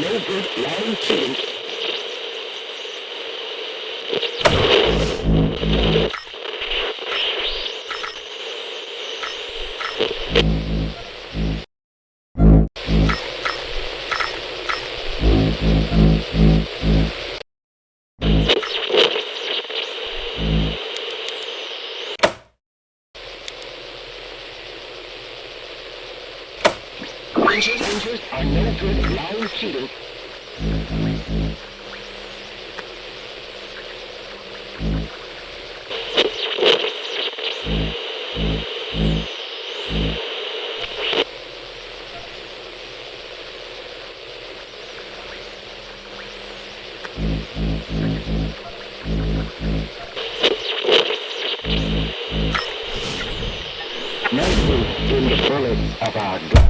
no good long shooting. Rangers are no good long shooting. No use in the bullets of our gun.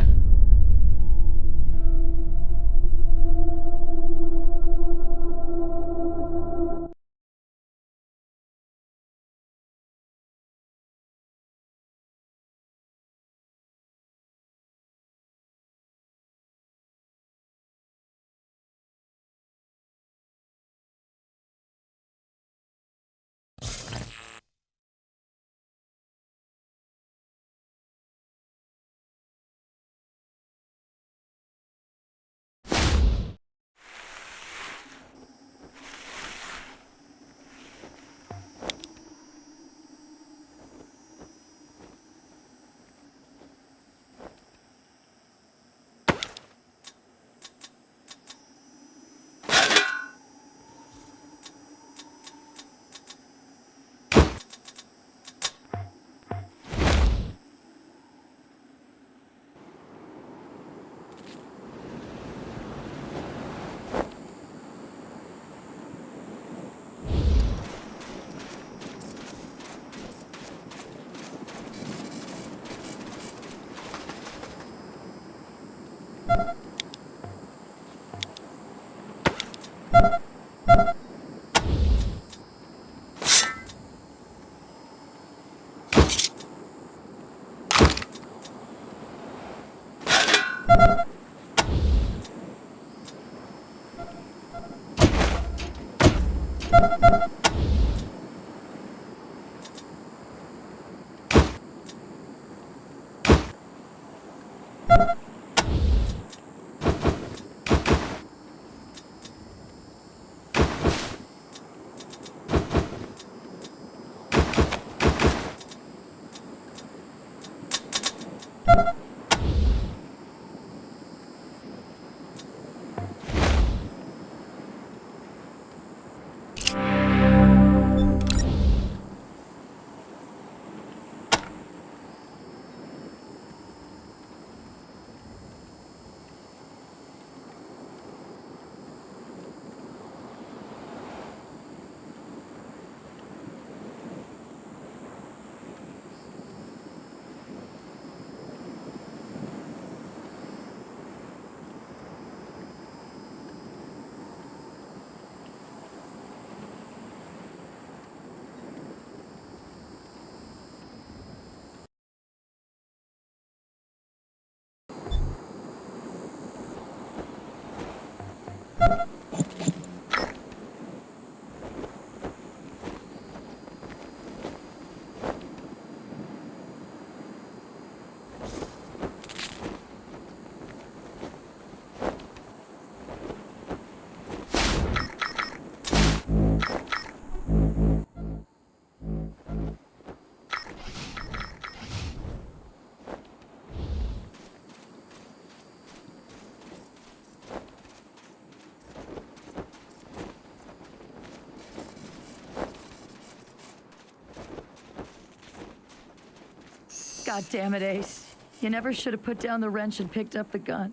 God damn it, Ace. You never should have put down the wrench and picked up the gun.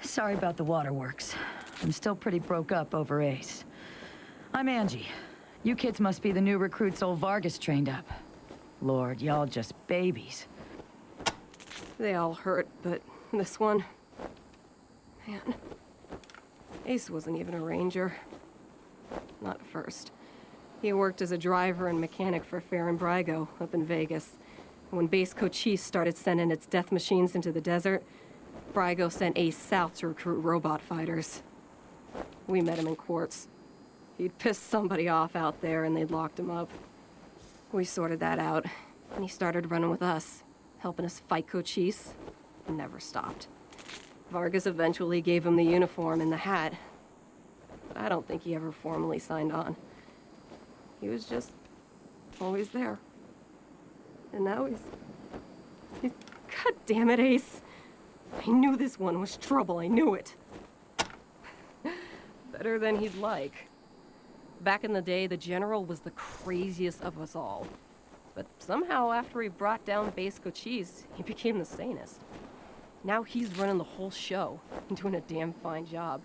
Sorry about the waterworks. I'm still pretty broke up over Ace. I'm Angie. You kids must be the new recruits old Vargas trained up. Lord, y'all just babies. They all hurt, but this one... Man. Ace wasn't even a ranger. Not at first. He worked as a driver and mechanic for Fair and Brygo up in Vegas. When Base Cochise started sending its death machines into the desert, Brygo sent Ace south to recruit robot fighters. We met him in Quartz. He'd pissed somebody off out there and they'd locked him up. We sorted that out, and he started running with us, helping us fight Cochise, and never stopped. Vargas eventually gave him the uniform and the hat, but I don't think he ever formally signed on. He was just always there. And now he's... God damn it, Ace. I knew this one was trouble, I knew it. Better than he'd like. Back in the day, the General was the craziest of us all. But somehow, after he brought down Base Cochise, he became the sanest. Now he's running the whole show, and doing a damn fine job.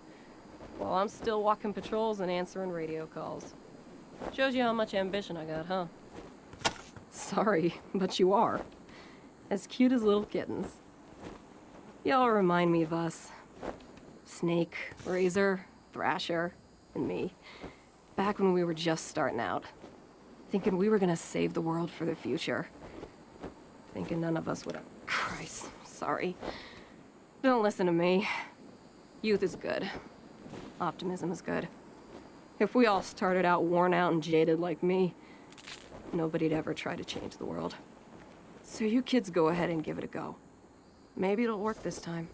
While I'm still walking patrols and answering radio calls. Shows you how much ambition I got, huh? Sorry, but you are. As cute as little kittens. Y'all remind me of us. Snake, Razor, Thrasher, and me. Back when we were just starting out. Thinking we were gonna save the world for the future. Thinking none of us would have... Christ, sorry. Don't listen to me. Youth is good. Optimism is good. If we all started out worn out and jaded like me, nobody'd ever try to change the world. So you kids go ahead and give it a go. Maybe it'll work this time.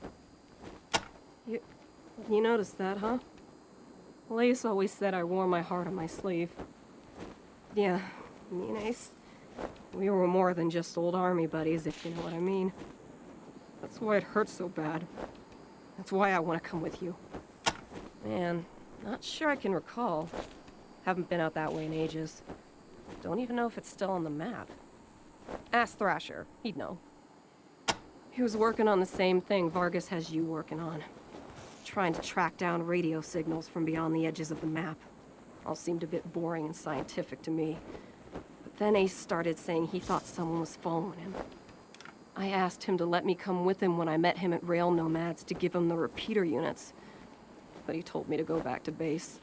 You noticed that, huh? Ace always said I wore my heart on my sleeve. Yeah, me and Ace, we were more than just old army buddies, if you know what I mean. That's why it hurts so bad. That's why I want to come with you. Man, not sure I can recall. Haven't been out that way in ages. Don't even know if it's still on the map. Ask Thrasher, he'd know. He was working on the same thing Vargas has you working on. Trying to track down radio signals from beyond the edges of the map. All seemed a bit boring and scientific to me. But then Ace started saying he thought someone was following him. I asked him to let me come with him when I met him at Rail Nomads to give him the repeater units. But he told me to go back to base.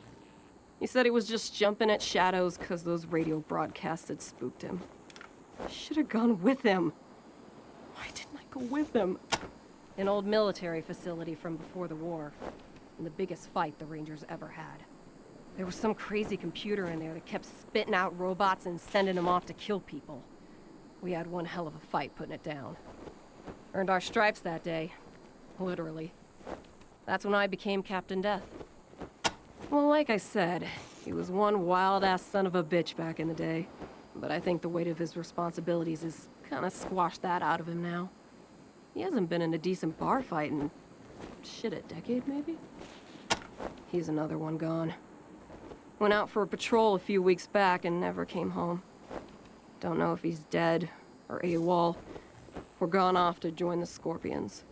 He said he was just jumping at shadows because those radio broadcasts had spooked him. I should have gone with him. Why didn't I go with him? An old military facility from before the war. And the biggest fight the Rangers ever had. There was some crazy computer in there that kept spitting out robots and sending them off to kill people. We had one hell of a fight putting it down. Earned our stripes that day. Literally. That's when I became Captain Death. Well, like I said, he was one wild-ass son of a bitch back in the day. But I think the weight of his responsibilities has kind of squashed that out of him now. He hasn't been in a decent bar fight in... shit, a decade, maybe? He's another one gone. Went out for a patrol a few weeks back and never came home. Don't know if he's dead, or AWOL, or gone off to join the Scorpions.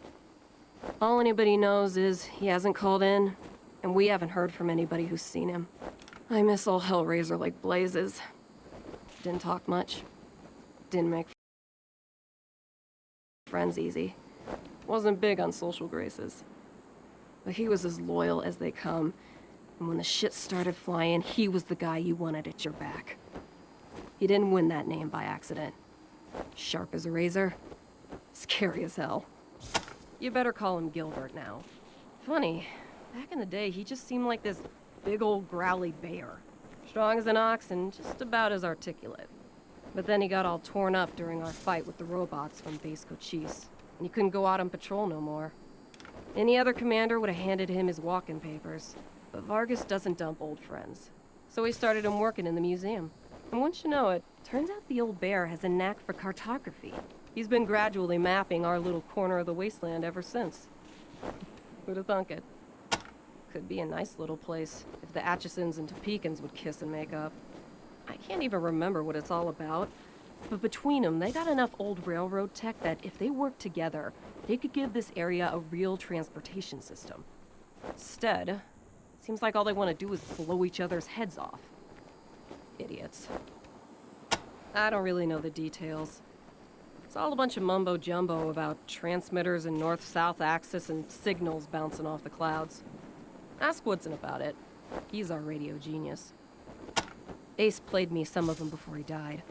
All anybody knows is he hasn't called in, and we haven't heard from anybody who's seen him. I miss old Hellraiser like blazes. Didn't talk much. Didn't make friends easy. Wasn't big on social graces. But he was as loyal as they come, and when the shit started flying, he was the guy you wanted at your back. He didn't win that name by accident. Sharp as a razor, scary as hell. You better call him Gilbert now. Funny, back in the day, he just seemed like this big old growly bear. Strong as an ox and just about as articulate. But then he got all torn up during our fight with the robots from Base Cochise, and he couldn't go out on patrol no more. Any other commander would have handed him his walking papers. But Vargas doesn't dump old friends. So he started him working in the museum. And once you know it, turns out the old bear has a knack for cartography. He's been gradually mapping our little corner of the Wasteland ever since. Who'd have thunk it? Could be a nice little place, if the Atchisons and Topekans would kiss and make up. I can't even remember what it's all about. But between them, they got enough old railroad tech that if they worked together, they could give this area a real transportation system. Instead, seems like all they want to do is blow each other's heads off. Idiots. I don't really know the details. It's all a bunch of mumbo-jumbo about transmitters and north-south axis and signals bouncing off the clouds. Ask Woodson about it. He's our radio genius. Ace played me some of them before he died.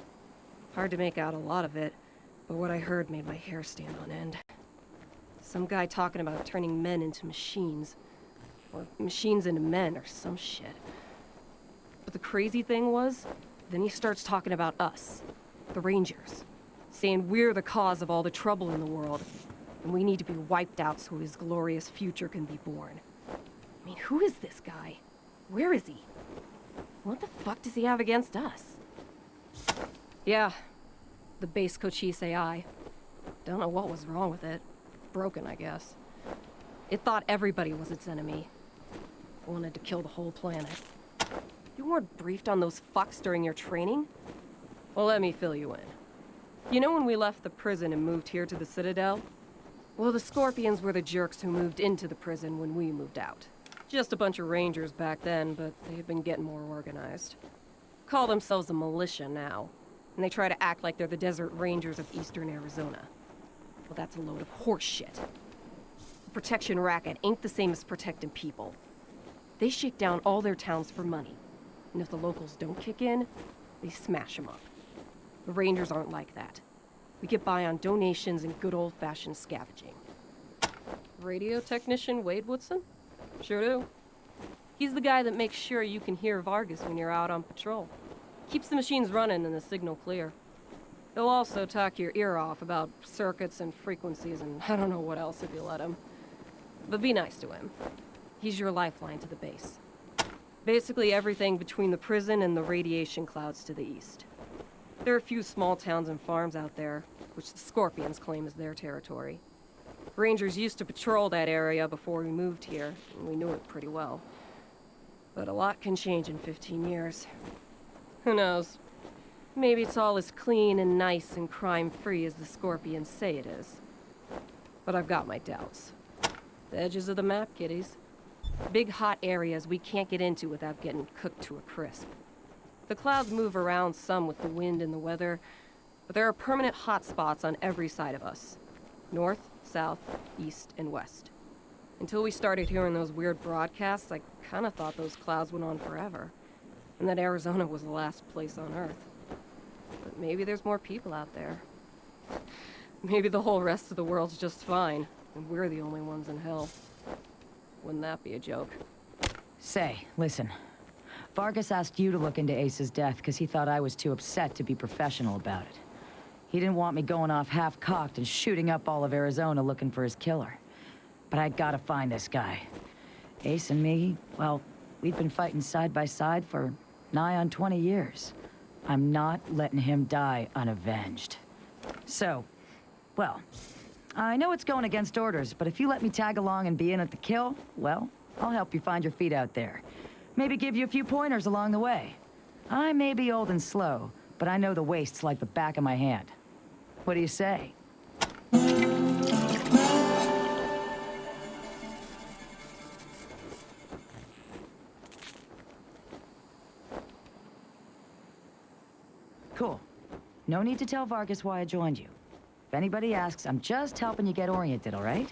Hard to make out a lot of it, but what I heard made my hair stand on end. Some guy talking about turning men into machines. Or machines into men, or some shit. But the crazy thing was, then he starts talking about us, the Rangers, saying we're the cause of all the trouble in the world, and we need to be wiped out so his glorious future can be born. I mean, who is this guy? Where is he? What the fuck does he have against us? Yeah, the base Cochise AI. Don't know what was wrong with it. Broken, I guess. It thought everybody was its enemy. Wanted to kill the whole planet. You weren't briefed on those fucks during your training? Well, let me fill you in. You know when we left the prison and moved here to the Citadel? Well, the Scorpions were the jerks who moved into the prison when we moved out. Just a bunch of Rangers back then, but they've been getting more organized. Call themselves a militia now, and they try to act like they're the Desert Rangers of Eastern Arizona. Well, that's a load of horse shit. The protection racket ain't the same as protecting people. They shake down all their towns for money, and if the locals don't kick in, they smash them up. The Rangers aren't like that. We get by on donations and good old-fashioned scavenging. Radio technician Wade Woodson? Sure do. He's the guy that makes sure you can hear Vargas when you're out on patrol. Keeps the machines running and the signal clear. He'll also talk your ear off about circuits and frequencies and I don't know what else if you let him. But be nice to him. He's your lifeline to the base. Basically everything between the prison and the radiation clouds to the east. There are a few small towns and farms out there, which the Scorpions claim is their territory. Rangers used to patrol that area before we moved here, and we knew it pretty well. But a lot can change in 15 years. Who knows? Maybe it's all as clean and nice and crime-free as the Scorpions say it is. But I've got my doubts. The edges of the map, kiddies. Big hot areas we can't get into without getting cooked to a crisp. The clouds move around some with the wind and the weather, but there are permanent hot spots on every side of us. North, south, east, and west. Until we started hearing those weird broadcasts, I kind of thought those clouds went on forever, and that Arizona was the last place on Earth. But maybe there's more people out there. Maybe the whole rest of the world's just fine, and we're the only ones in hell. Wouldn't that be a joke? Say, listen. Vargas asked you to look into Ace's death because he thought I was too upset to be professional about it. He didn't want me going off half-cocked and shooting up all of Arizona looking for his killer. But I gotta find this guy. Ace and me, well, we've been fighting side by side for nigh on 20 years. I'm not letting him die unavenged. So, well, I know it's going against orders, but if you let me tag along and be in at the kill, well, I'll help you find your feet out there. Maybe give you a few pointers along the way. I may be old and slow, but I know the wastes like the back of my hand. What do you say? Cool. No need to tell Vargas why I joined you. If anybody asks, I'm just helping you get oriented, all right?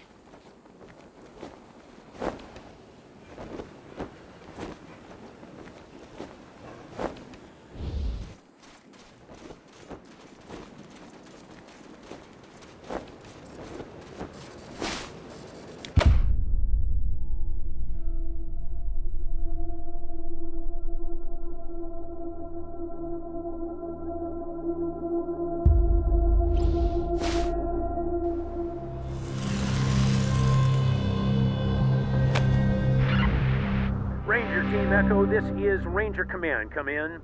Ranger Team Echo, this is Ranger Command. Come in.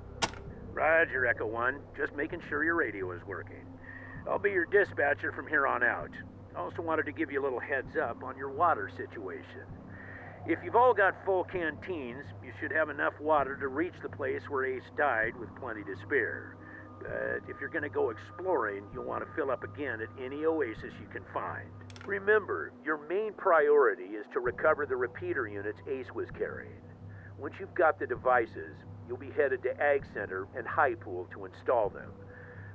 Roger, Echo 1. Just making sure your radio is working. I'll be your dispatcher from here on out. I also wanted to give you a little heads up on your water situation. If you've all got full canteens, you should have enough water to reach the place where Ace died with plenty to spare. But if you're going to go exploring, you'll want to fill up again at any oasis you can find. Remember, your main priority is to recover the repeater units Ace was carrying. Once you've got the devices, you'll be headed to Ag Center and High Pool to install them.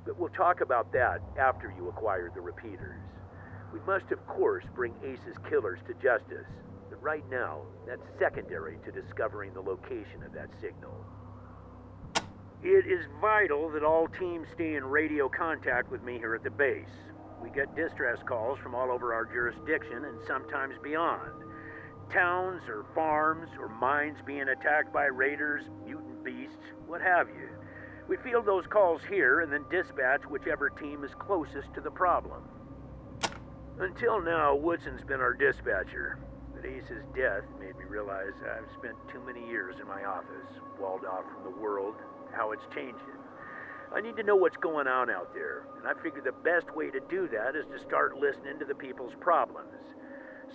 But we'll talk about that after you acquire the repeaters. We must, of course, bring Ace's killers to justice. But right now, that's secondary to discovering the location of that signal. It is vital that all teams stay in radio contact with me here at the base. We get distress calls from all over our jurisdiction and sometimes beyond. Towns or farms or mines being attacked by raiders, mutant beasts, what have you. We field those calls here and then dispatch whichever team is closest to the problem. Until now, Woodson's been our dispatcher. But Ace's death made me realize I've spent too many years in my office, walled off from the world, how it's changing. I need to know what's going on out there, and I figure the best way to do that is to start listening to the people's problems.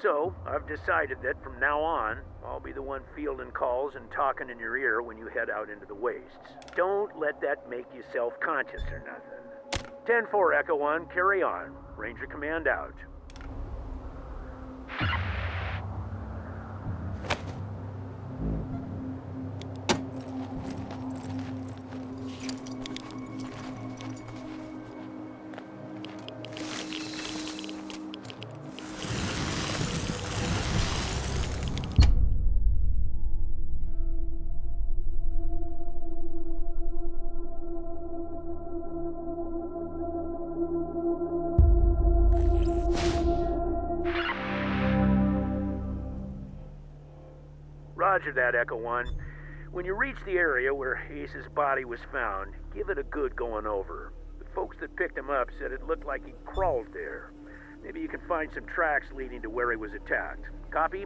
So, I've decided that from now on, I'll be the one fielding calls and talking in your ear when you head out into the wastes. Don't let that make you self-conscious or nothing. 10-4 Echo 1, carry on. Ranger Command out. Roger that, Echo 1. When you reach the area where Ace's body was found, give it a good going over. The folks that picked him up said it looked like he crawled there. Maybe you can find some tracks leading to where he was attacked. Copy?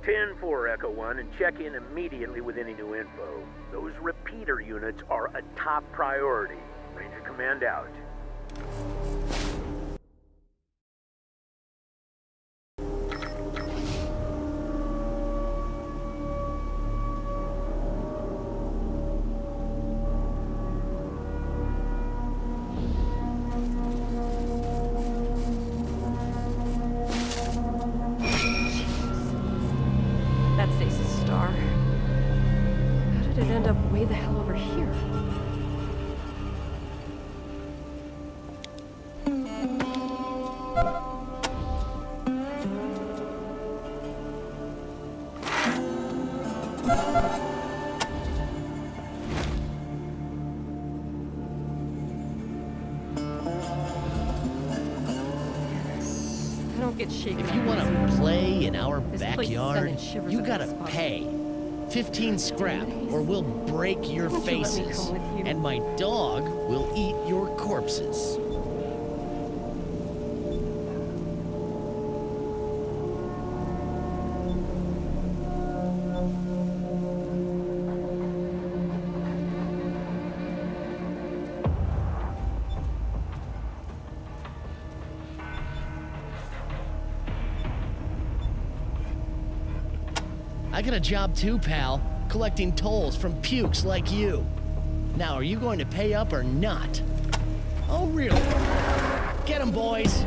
10-4 Echo 1, and check in immediately with any new info. Those repeater units are a top priority. Ranger Command out. If you want to play in our backyard, you gotta pay. 15 scrap, or we'll break your faces. And my dog will eat your corpses. I got a job too, pal, collecting tolls from pukes like you. Now, are you going to pay up or not? Oh, really? Get 'em, boys!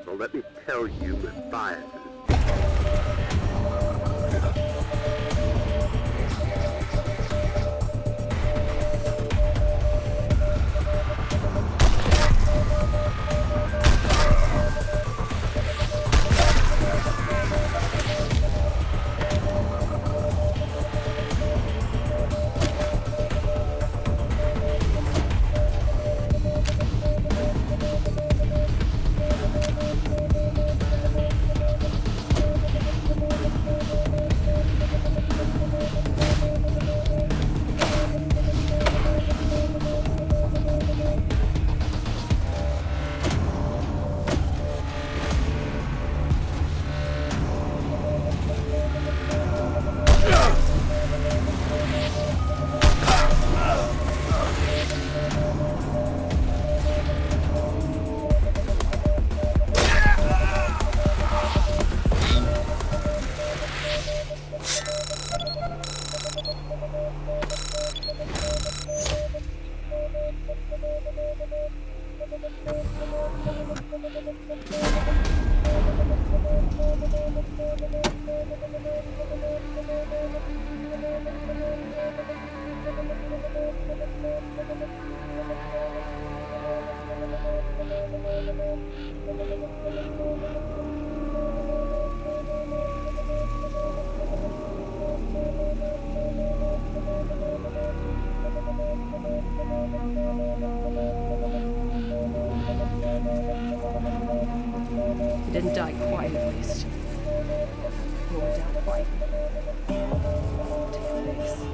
So let me tell you, Matthias. He didn't die quite, at least. He went down fighting. To your face.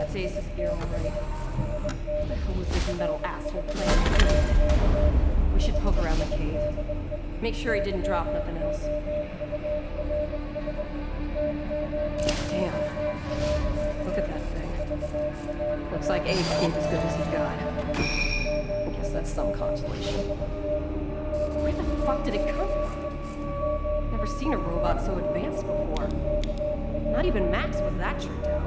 That's Ace's gear already. What the hell was this metal asshole playing? We should poke around the cave. Make sure he didn't drop nothing else. Damn. Look at that thing. Looks like Ace gave as good as he got. I guess that's some consolation. Where the fuck did it come from? Never seen a robot so advanced before. Not even Max was that tricked out.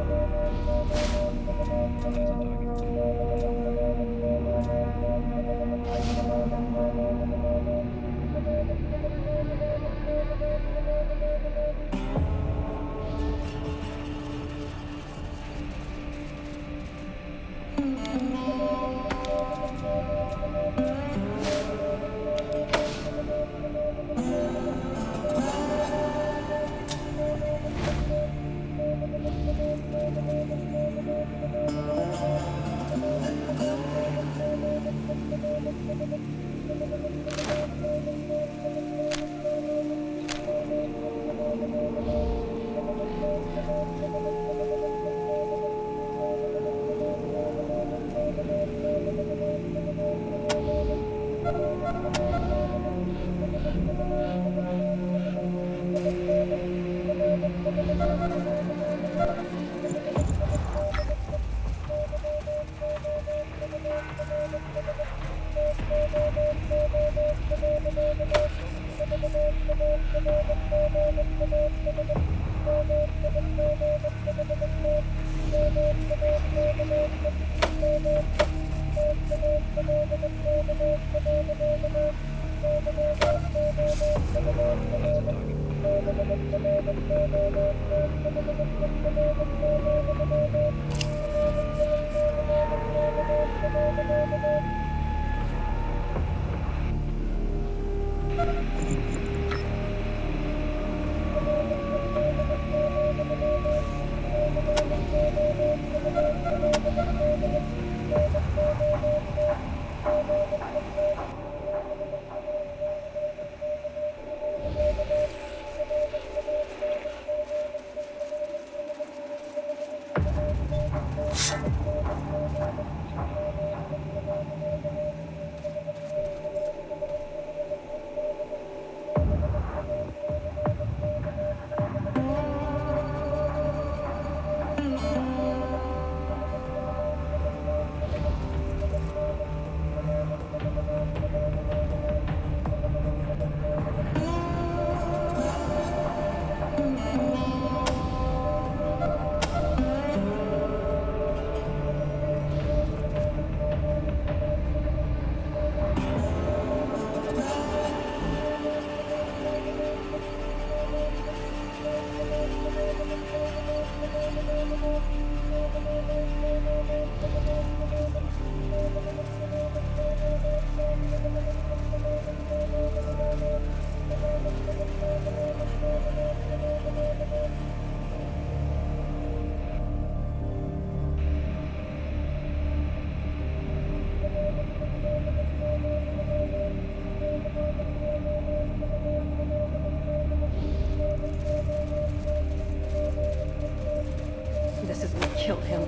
This is what killed him.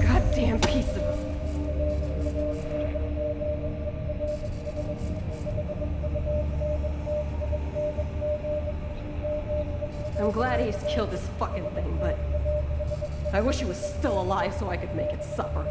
Goddamn piece of... I'm glad Ace killed this fucking thing, but I wish he was still alive so I could make it suffer.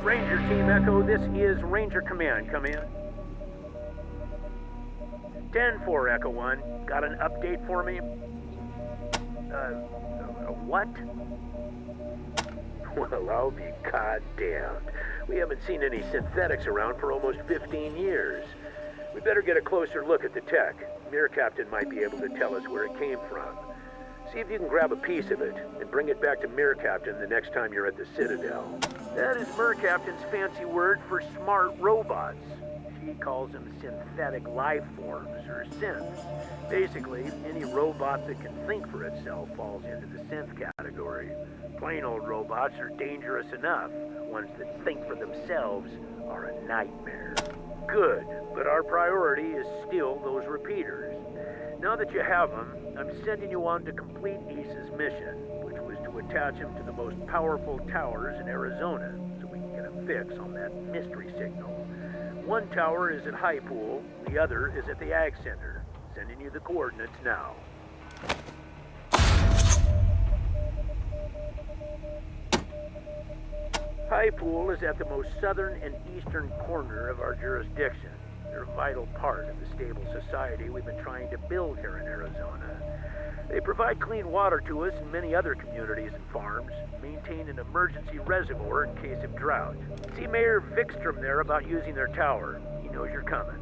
Ranger Team Echo, this is Ranger Command. Come in. 10-4, Echo 1. Got an update for me? What? Well, I'll be goddamned. We haven't seen any synthetics around for almost 15 years. We better get a closer look at the tech. Mir Captain might be able to tell us where it came from. See if you can grab a piece of it and bring it back to Mir Captain the next time you're at the Citadel. That is Mir Captain's fancy word for smart robots. She calls them synthetic life forms, or synths. Basically, any robot that can think for itself falls into the synth category. Plain old robots are dangerous enough. Ones that think for themselves are a nightmare. Good, but our priority is still those repeaters. Now that you have them, I'm sending you on to complete Ace's mission, which was to attach him to the most powerful towers in Arizona, so we can get a fix on that mystery signal. One tower is at High Pool, the other is at the Ag Center. Sending you the coordinates now. High Pool is at the most southern and eastern corner of our jurisdiction. They're a vital part of the stable society we've been trying to build here in Arizona. They provide clean water to us and many other communities and farms, maintain an emergency reservoir in case of drought. See Mayor Vikstrom there about using their tower. He knows you're coming.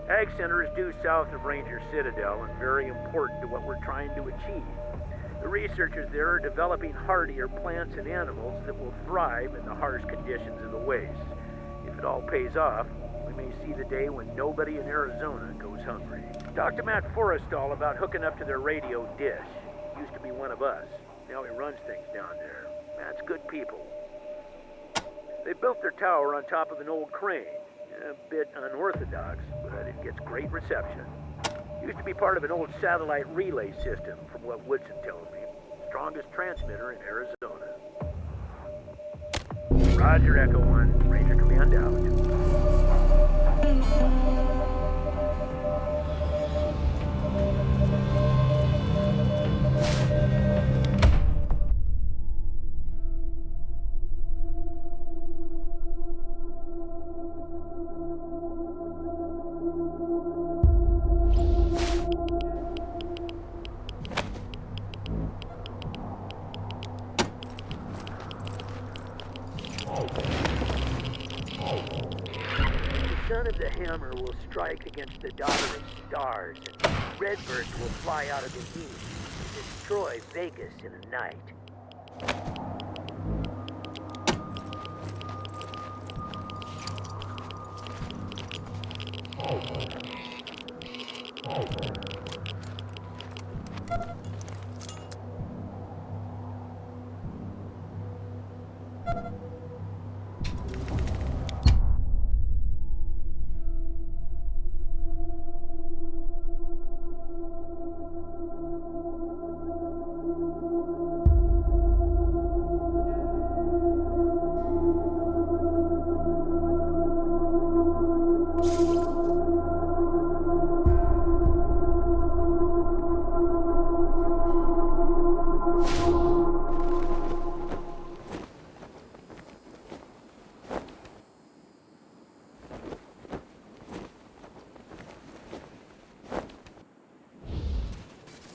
Ag Center is due south of Ranger Citadel and very important to what we're trying to achieve. The researchers there are developing hardier plants and animals that will thrive in the harsh conditions of the waste. If it all pays off, we may see the day when nobody in Arizona goes hungry. Talk to Matt Forrestal about hooking up to their radio dish. Used to be one of us. Now he runs things down there. Matt's good people. They built their tower on top of an old crane. A bit unorthodox, but it gets great reception. Used to be part of an old satellite relay system, from what Woodson tells me. Strongest transmitter in Arizona. Roger, Echo 1. Ranger Command out. The sun of the hammer will strike against the daughter of stars, and redbirds will fly out of the east and destroy Vegas in a night.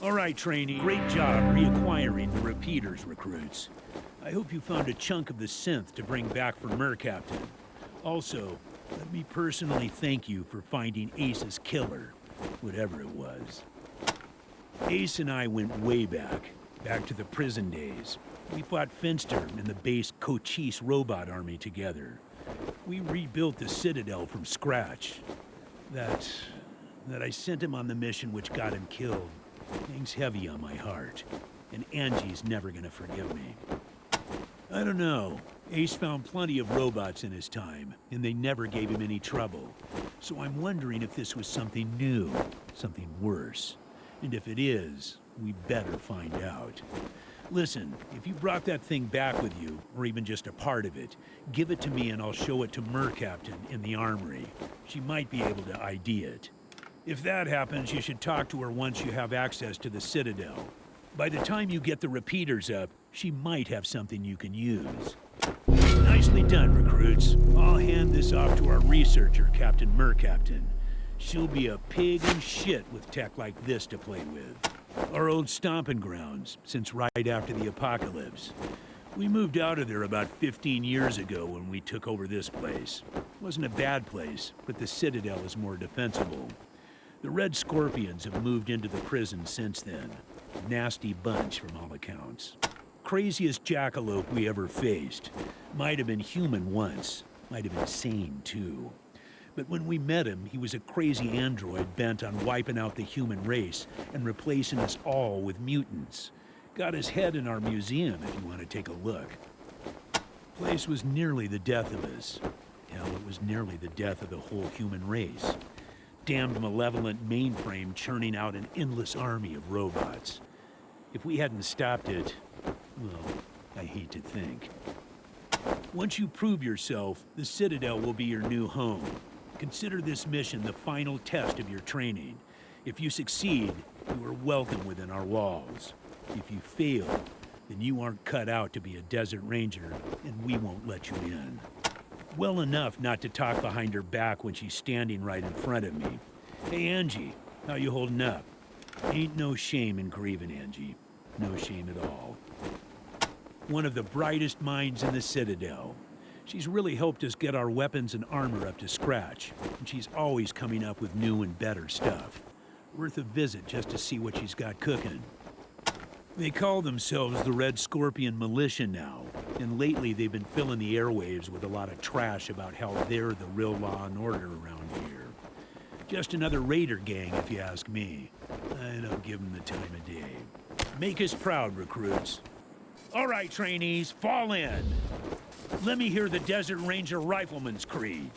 All right, trainee. Great job reacquiring the repeaters, recruits. I hope you found a chunk of the synth to bring back for Mir Captain. Also, let me personally thank you for finding Ace's killer, whatever it was. Ace and I went way back to the prison days. We fought Finster and the base Cochise robot army together. We rebuilt the Citadel from scratch. That I sent him on the mission which got him killed hangs heavy on my heart, and Angie's never gonna forgive me. I don't know. Ace found plenty of robots in his time, and they never gave him any trouble. So I'm wondering if this was something new, something worse. And if it is, we better find out. Listen, if you brought that thing back with you, or even just a part of it, give it to me and I'll show it to Mir Captain in the armory. She might be able to ID it. If that happens, you should talk to her once you have access to the Citadel. By the time you get the repeaters up, she might have something you can use. Nicely done, recruits. I'll hand this off to our researcher, Captain Mir Captain. She'll be a pig in shit with tech like this to play with. Our old stomping grounds, since right after the apocalypse. We moved out of there about 15 years ago when we took over this place. Wasn't a bad place, but the Citadel is more defensible. The Red Scorpions have moved into the prison since then. Nasty bunch from all accounts. Craziest jackalope we ever faced. Might have been human once. Might have been sane, too. But when we met him, he was a crazy android bent on wiping out the human race and replacing us all with mutants. Got his head in our museum if you want to take a look. Place was nearly the death of us. Hell, it was nearly the death of the whole human race. Damned malevolent mainframe churning out an endless army of robots. If we hadn't stopped it, well, I hate to think. Once you prove yourself, the Citadel will be your new home. Consider this mission the final test of your training. If you succeed, you are welcome within our walls. If you fail, then you aren't cut out to be a desert ranger, and we won't let you in. Well enough not to talk behind her back when she's standing right in front of me. Hey, Angie, how you holding up? Ain't no shame in grieving, Angie. No shame at all. One of the brightest minds in the Citadel. She's really helped us get our weapons and armor up to scratch, and she's always coming up with new and better stuff. Worth a visit just to see what she's got cooking. They call themselves the Red Scorpion Militia now, and lately they've been filling the airwaves with a lot of trash about how they're the real law and order around here. Just another raider gang, if you ask me. I don't give them the time of day. Make us proud, recruits. All right, trainees, fall in. Let me hear the Desert Ranger Rifleman's creed.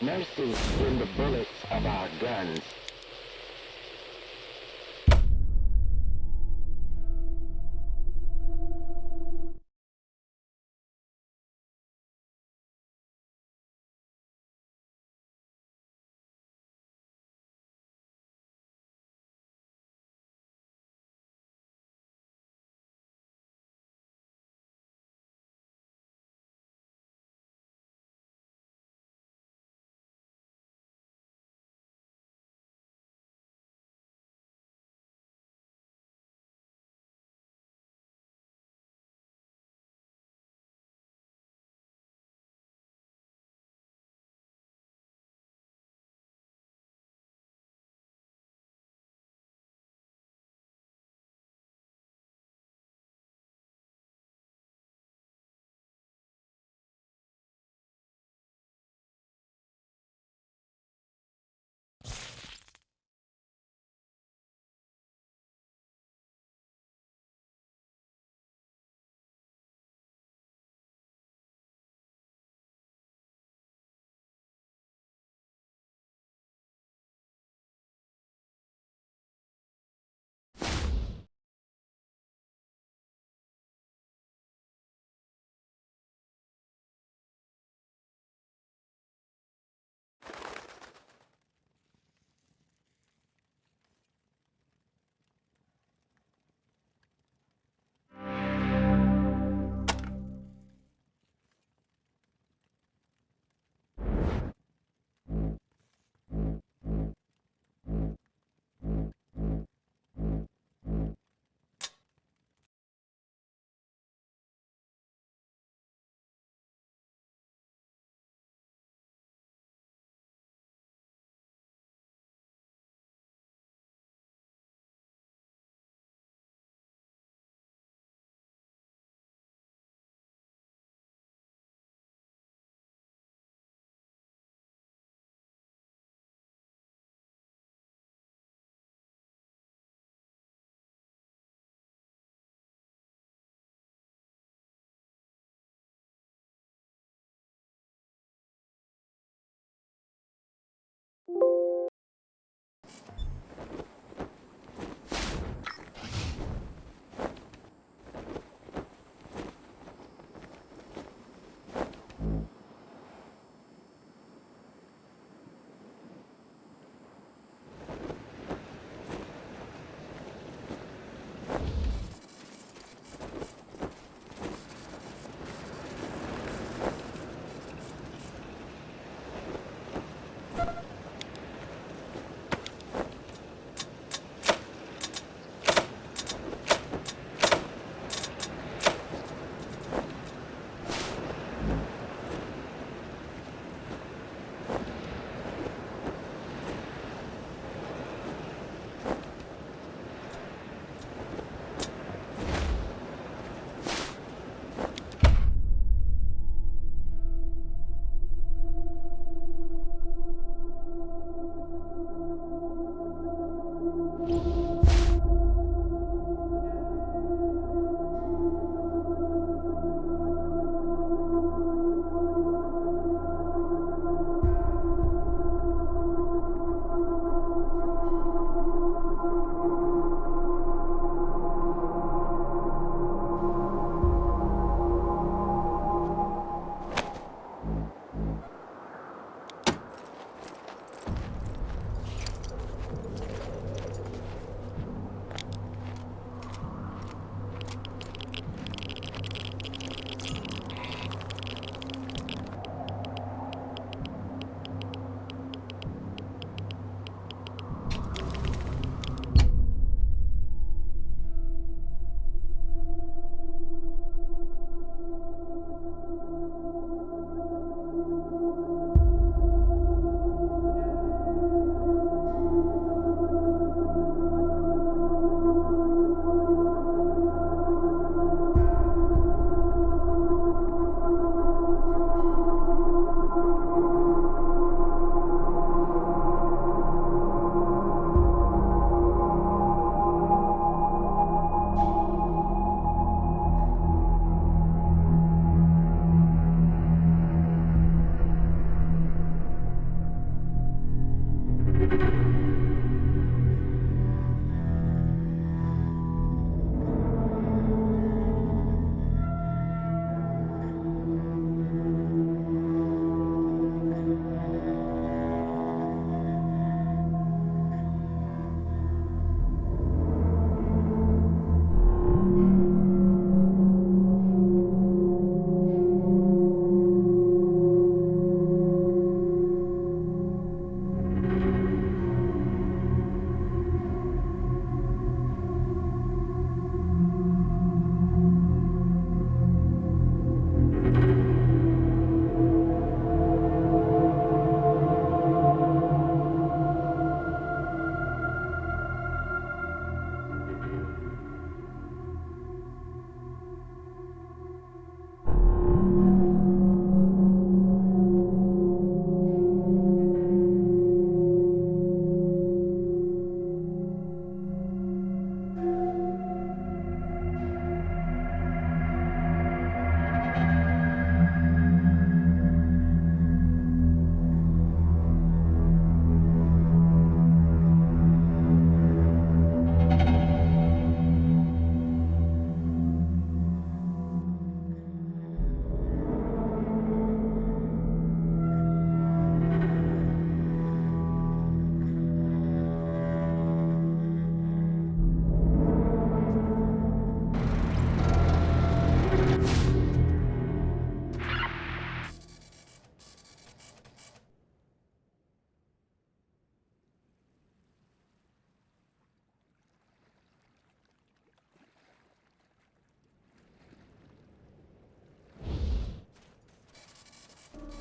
Mercy in the bullets of our guns.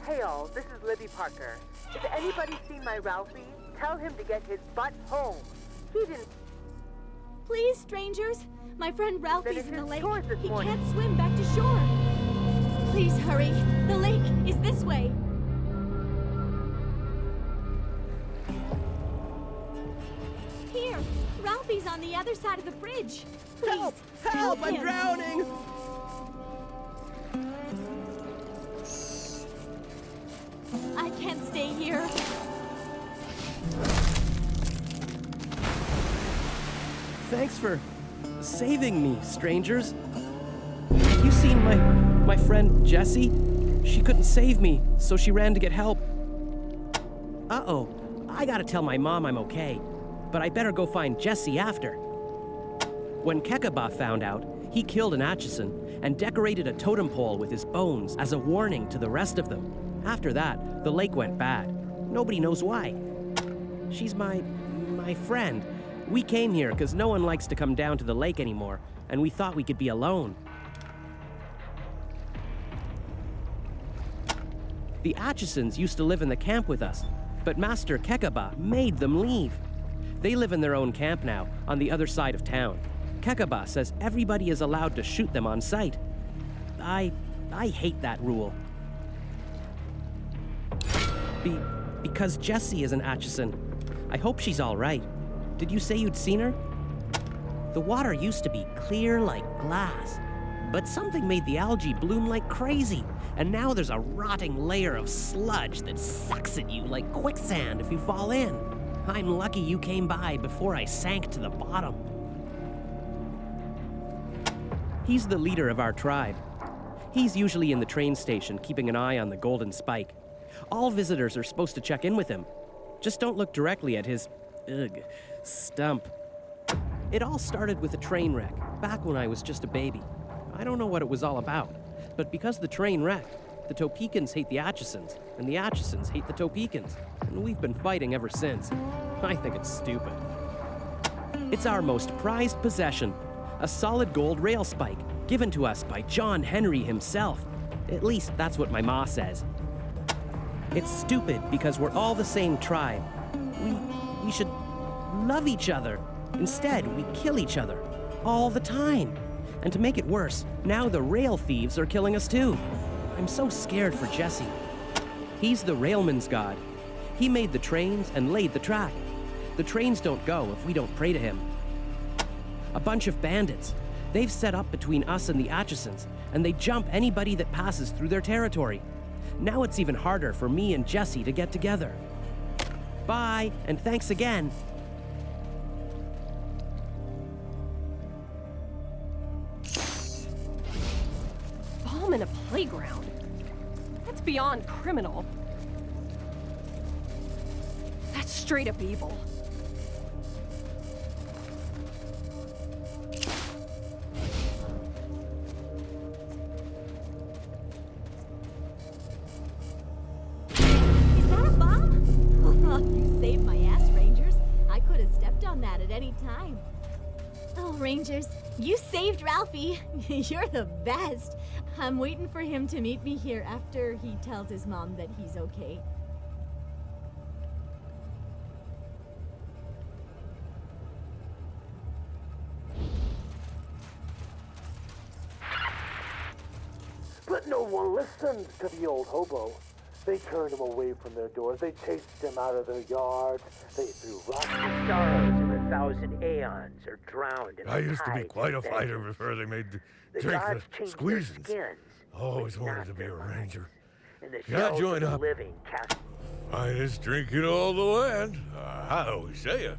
Hey all, this is Libby Parker. If anybody's seen my Ralphie, tell him to get his butt home. He didn't... Please, strangers. My friend Ralphie's in the lake. He morning. can't swim back to shore. Please hurry. The lake is this way. Here, Ralphie's on the other side of the bridge. Please, Help! I'm him. drowning! I can't stay here. Thanks for saving me, strangers. Have you seen my friend Jessie? She couldn't save me, so she ran to get help. Uh-oh. I gotta tell my mom I'm okay, but I better go find Jessie after. When Kekaba found out, he killed an Atchison and decorated a totem pole with his bones as a warning to the rest of them. After that, the lake went bad. Nobody knows why. She's my friend. We came here because no one likes to come down to the lake anymore, and we thought we could be alone. The Atchisons used to live in the camp with us, but Master Kekaba made them leave. They live in their own camp now, on the other side of town. Kekaba says everybody is allowed to shoot them on sight. I hate that rule. Because Jessie is an Atchison. I hope she's all right. Did you say you'd seen her? The water used to be clear like glass, but something made the algae bloom like crazy, and now there's a rotting layer of sludge that sucks at you like quicksand if you fall in. I'm lucky you came by before I sank to the bottom. He's the leader of our tribe. He's usually in the train station keeping an eye on the golden spike. All visitors are supposed to check in with him. Just don't look directly at his, stump. It all started with a train wreck, back when I was just a baby. I don't know what it was all about, but because the train wrecked, the Topekans hate the Atchisons, and the Atchisons hate the Topekans, and we've been fighting ever since. I think it's stupid. It's our most prized possession, a solid gold rail spike, given to us by John Henry himself. At least that's what my ma says. It's stupid because we're all the same tribe. We should love each other. Instead, we kill each other all the time. And to make it worse, now the rail thieves are killing us too. I'm so scared for Jessie. He's the railman's god. He made the trains and laid the track. The trains don't go if we don't pray to him. A bunch of bandits. They've set up between us and the Atchisons, and they jump anybody that passes through their territory. Now it's even harder for me and Jessie to get together. Bye, and thanks again. Bomb in a playground? That's beyond criminal. That's straight up evil. You saved my ass, Rangers. I could have stepped on that at any time. Oh, Rangers, you saved Ralphie. You're the best. I'm waiting for him to meet me here after he tells his mom that he's okay. But no one listened to the old hobo. They turned him away from their doors. They chased him out of their yards. They threw rocks. The stars of 1,000 aeons are drowned in the I used to be tides quite a of fighter vengeance. before they made The drink gods the changed squeezins. their skins, Always but wanted not to be their a minds. ranger. And the Can I shells join of up? living cast Finest drink in all the land. I always say a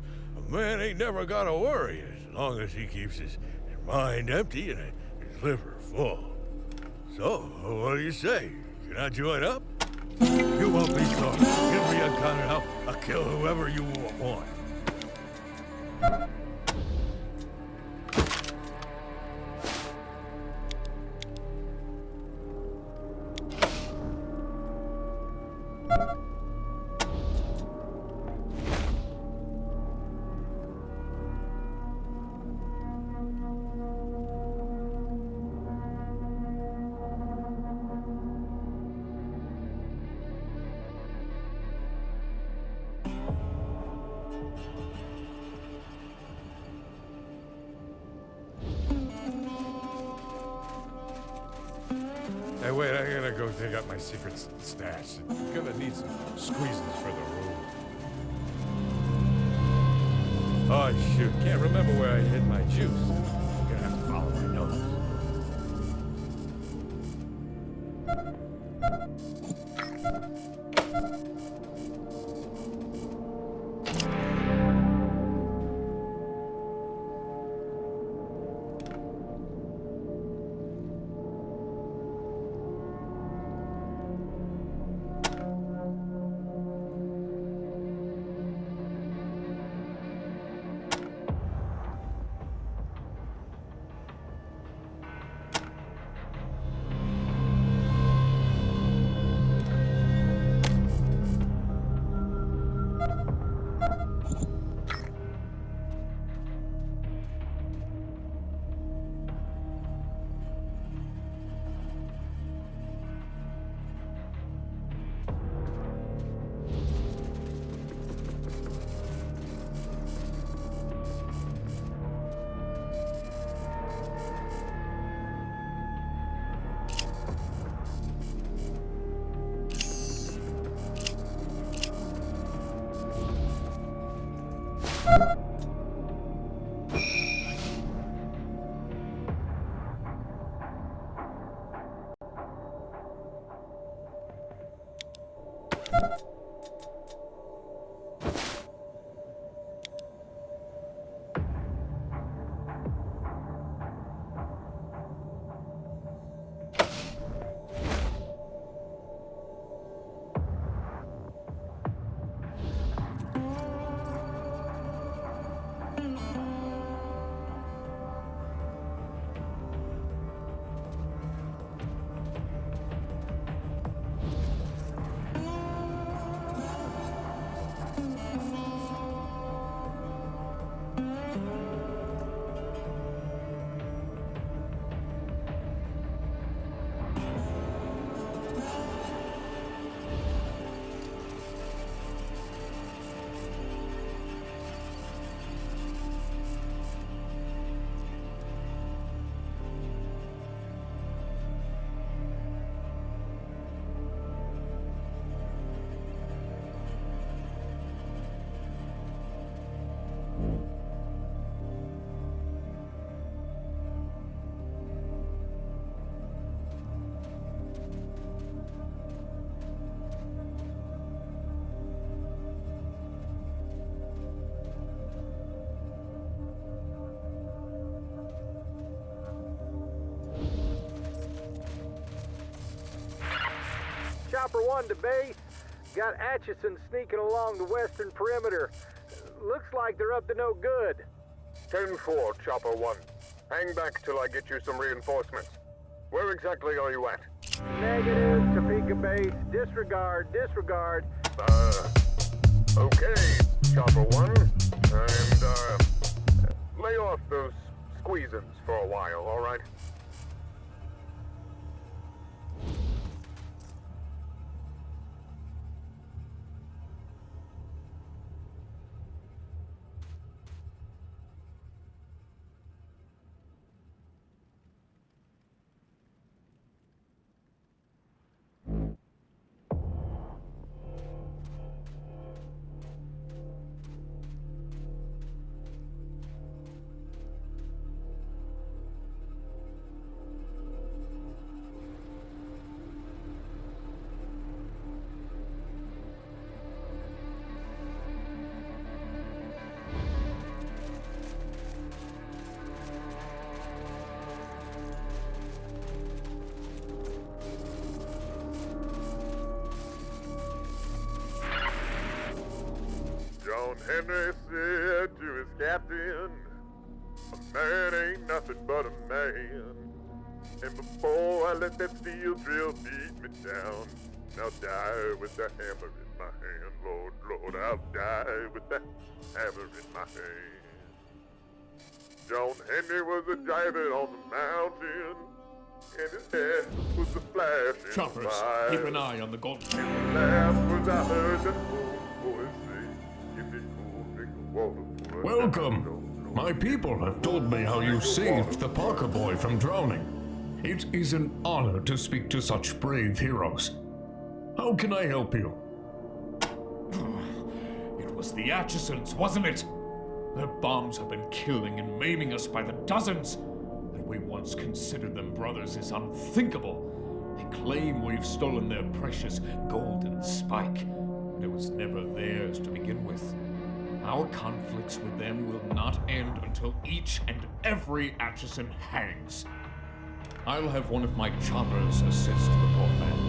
man ain't never got to worry as long as he keeps his mind empty and his liver full. So, what do you say? Can I join up? You won't be sorry. Give me a gun and I'll kill whoever you want. Hey, wait, I gotta go dig up my secret stash. I'm gonna need some squeezes for the room. Oh, shoot, can't remember where I hid my juice. I'm gonna have to follow my nose. Chopper 1 to base. Got Atchison sneaking along the western perimeter. Looks like they're up to no good. 10-4, Chopper 1. Hang back till I get you some reinforcements. Where exactly are you at? Negative, Topeka base. Disregard. Okay, Chopper 1. And, lay off those squeezins for a while, all right? Henry said to his captain, a man ain't nothing but a man. And before I let that steel drill beat me down, I'll die with the hammer in my hand. Lord, Lord, I'll die with the hammer in my hand. John Henry was a driving on the mountain, and his head was a flashing Choppers, fire. keep an eye on the golden. And the last was I heard that old voice say, if it cool, Welcome. My people have told me how you saved the Parker boy from drowning. It is an honor to speak to such brave heroes. How can I help you? It was the Atchisons, wasn't it? Their bombs have been killing and maiming us by the dozens. That we once considered them brothers is unthinkable. They claim we've stolen their precious golden spike, but it was never theirs to begin with. Our conflicts with them will not end until each and every Atchison hangs. I'll have one of my choppers assist the poor man.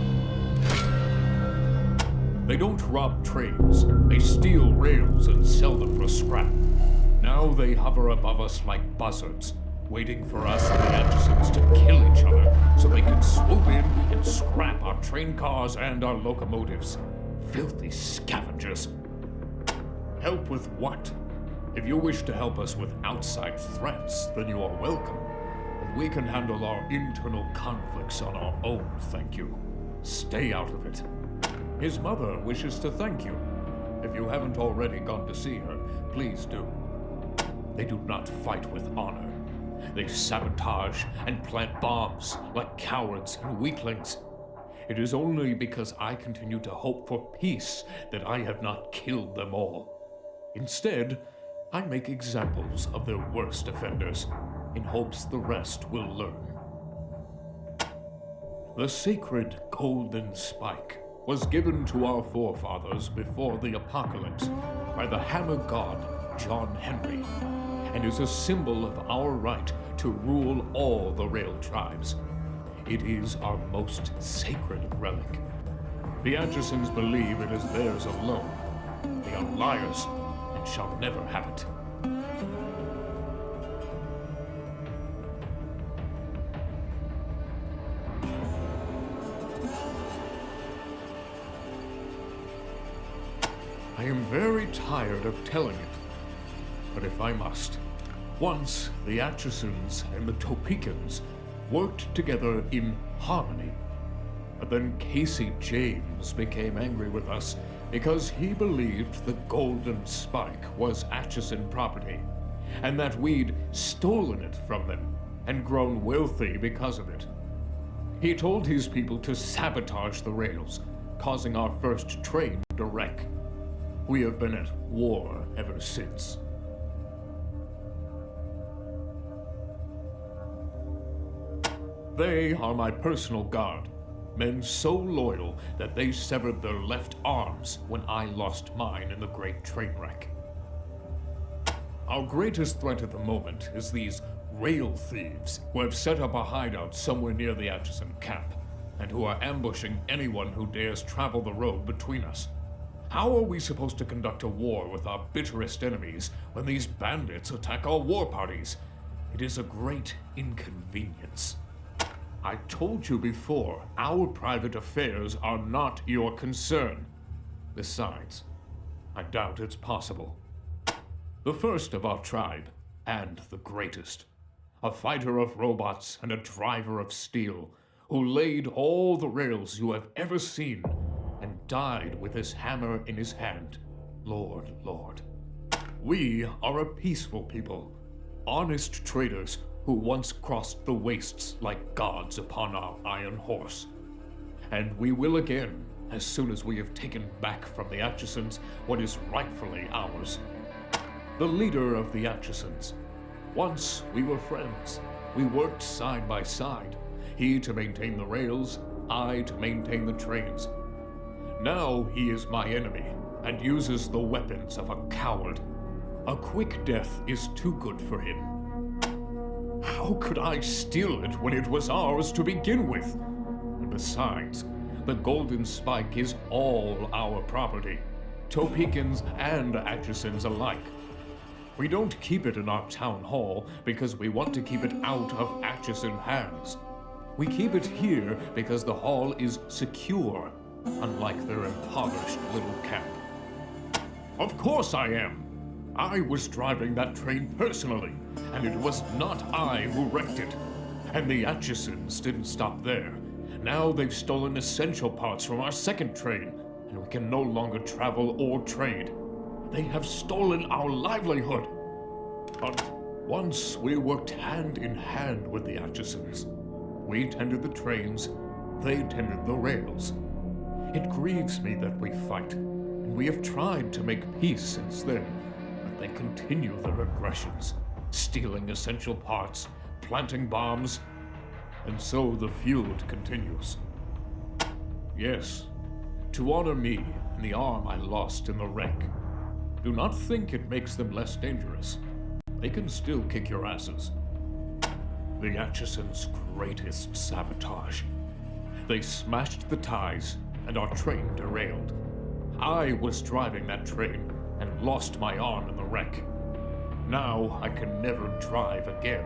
They don't rob trains. They steal rails and sell them for scrap. Now they hover above us like buzzards, waiting for us and the Atchisons to kill each other so they can swoop in and scrap our train cars and our locomotives. Filthy scavengers. Help with what? If you wish to help us with outside threats, then you are welcome. But we can handle our internal conflicts on our own, thank you. Stay out of it. His mother wishes to thank you. If you haven't already gone to see her, please do. They do not fight with honor. They sabotage and plant bombs like cowards and weaklings. It is only because I continue to hope for peace that I have not killed them all. Instead, I make examples of their worst offenders, in hopes the rest will learn. The sacred golden spike was given to our forefathers before the apocalypse by the hammer god John Henry, and is a symbol of our right to rule all the rail tribes. It is our most sacred relic. The Atchisons believe it is theirs alone. They are liars and shall never have it. I am very tired of telling it, but if I must. Once, the Atchisons and the Topekans worked together in harmony. But then Casey James became angry with us because he believed the golden spike was Atchison property, and that we'd stolen it from them and grown wealthy because of it. He told his people to sabotage the rails, causing our first train to wreck. We have been at war ever since. They are my personal guard, men so loyal that they severed their left arms when I lost mine in the great train wreck. Our greatest threat at the moment is these rail thieves who have set up a hideout somewhere near the Atchison camp, and who are ambushing anyone who dares travel the road between us. How are we supposed to conduct a war with our bitterest enemies when these bandits attack our war parties? It is a great inconvenience. I told you before, our private affairs are not your concern. Besides, I doubt it's possible. The first of our tribe, and the greatest, a fighter of robots and a driver of steel, who laid all the rails you have ever seen, and died with his hammer in his hand. Lord. We are a peaceful people, honest traders who once crossed the wastes like gods upon our iron horse. And we will again, as soon as we have taken back from the Atchisons what is rightfully ours. The leader of the Atchisons. Once we were friends. We worked side by side. He to maintain the rails, I to maintain the trains. Now he is my enemy, and uses the weapons of a coward. A quick death is too good for him. How could I steal it when it was ours to begin with? And besides, the golden spike is all our property, Topekans and Atchisons alike. We don't keep it in our town hall because we want to keep it out of Atchison hands. We keep it here because the hall is secure, unlike their impoverished little camp. Of course I am. I was driving that train personally, and it was not I who wrecked it. And the Atchisons didn't stop there. Now they've stolen essential parts from our second train, and we can no longer travel or trade. They have stolen our livelihood. But once we worked hand in hand with the Atchisons. We tended the trains, they tended the rails. It grieves me that we fight, and we have tried to make peace since then, but they continue their aggressions, stealing essential parts, planting bombs, and so the feud continues. Yes, to honor me and the arm I lost in the wreck. Do not think it makes them less dangerous. They can still kick your asses. The Atchisons' greatest sabotage. They smashed the ties, and our train derailed. I was driving that train and lost my arm in the wreck. Now I can never drive again.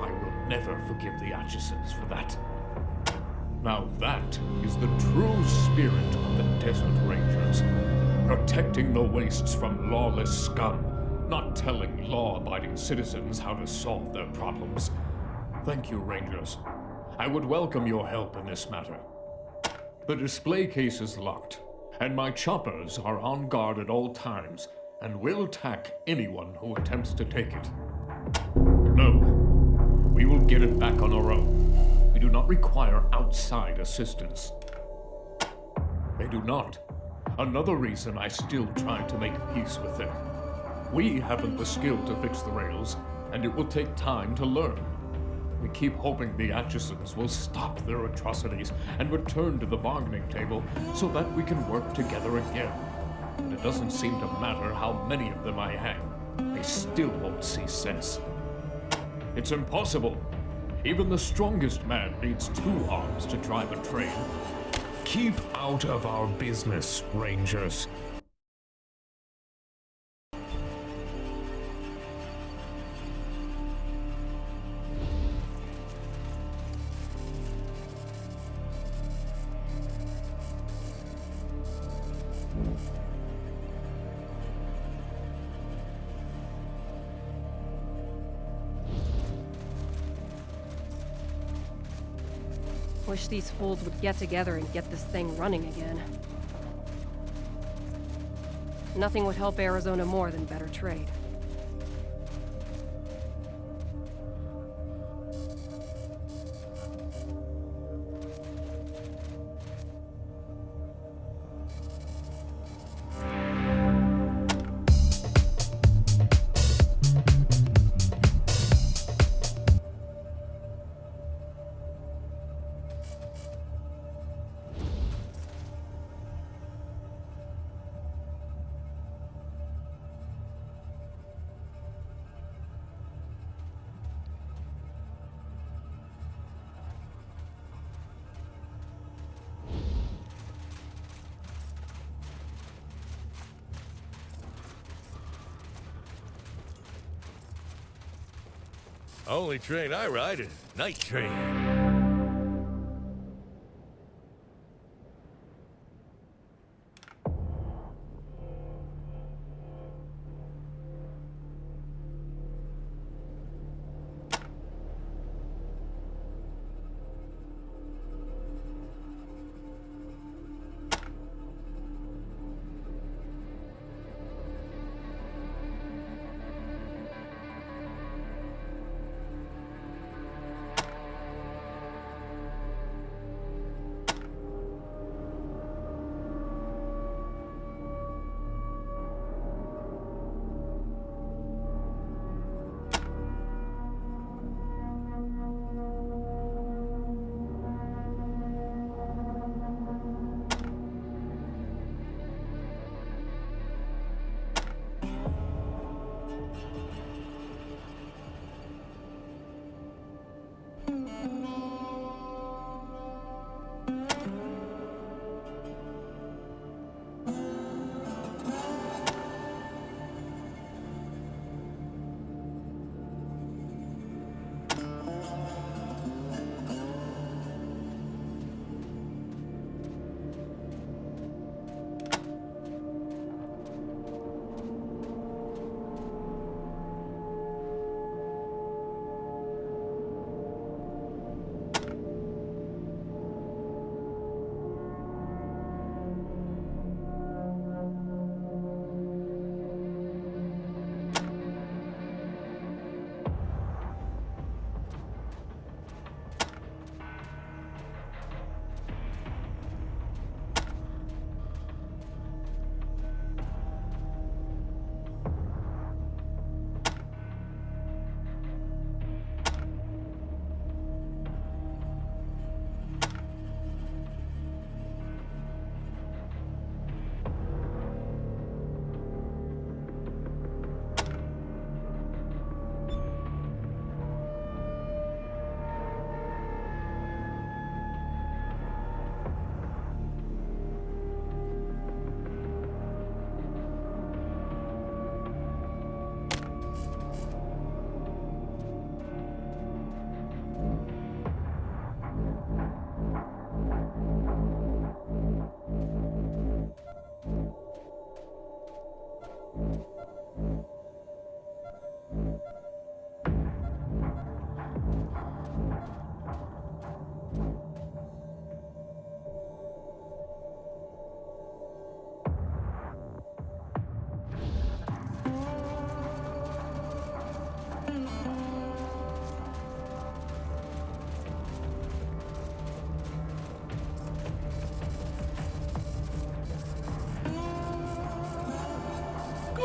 I will never forgive the Atchisons for that. Now that is the true spirit of the Desert Rangers. Protecting the wastes from lawless scum, not telling law-abiding citizens how to solve their problems. Thank you, Rangers. I would welcome your help in this matter. The display case is locked, and my choppers are on guard at all times, and will attack anyone who attempts to take it. No, we will get it back on our own. We do not require outside assistance. They do not. Another reason I still try to make peace with them. We haven't the skill to fix the rails, and it will take time to learn. We keep hoping the Atchisons will stop their atrocities and return to the bargaining table so that we can work together again. And it doesn't seem to matter how many of them I hang. They still won't see sense. It's impossible. Even the strongest man needs 2 arms to drive a train. Keep out of our business, Rangers. Wish these fools would get together and get this thing running again. Nothing would help Arizona more than better trade. Only train I ride is night train.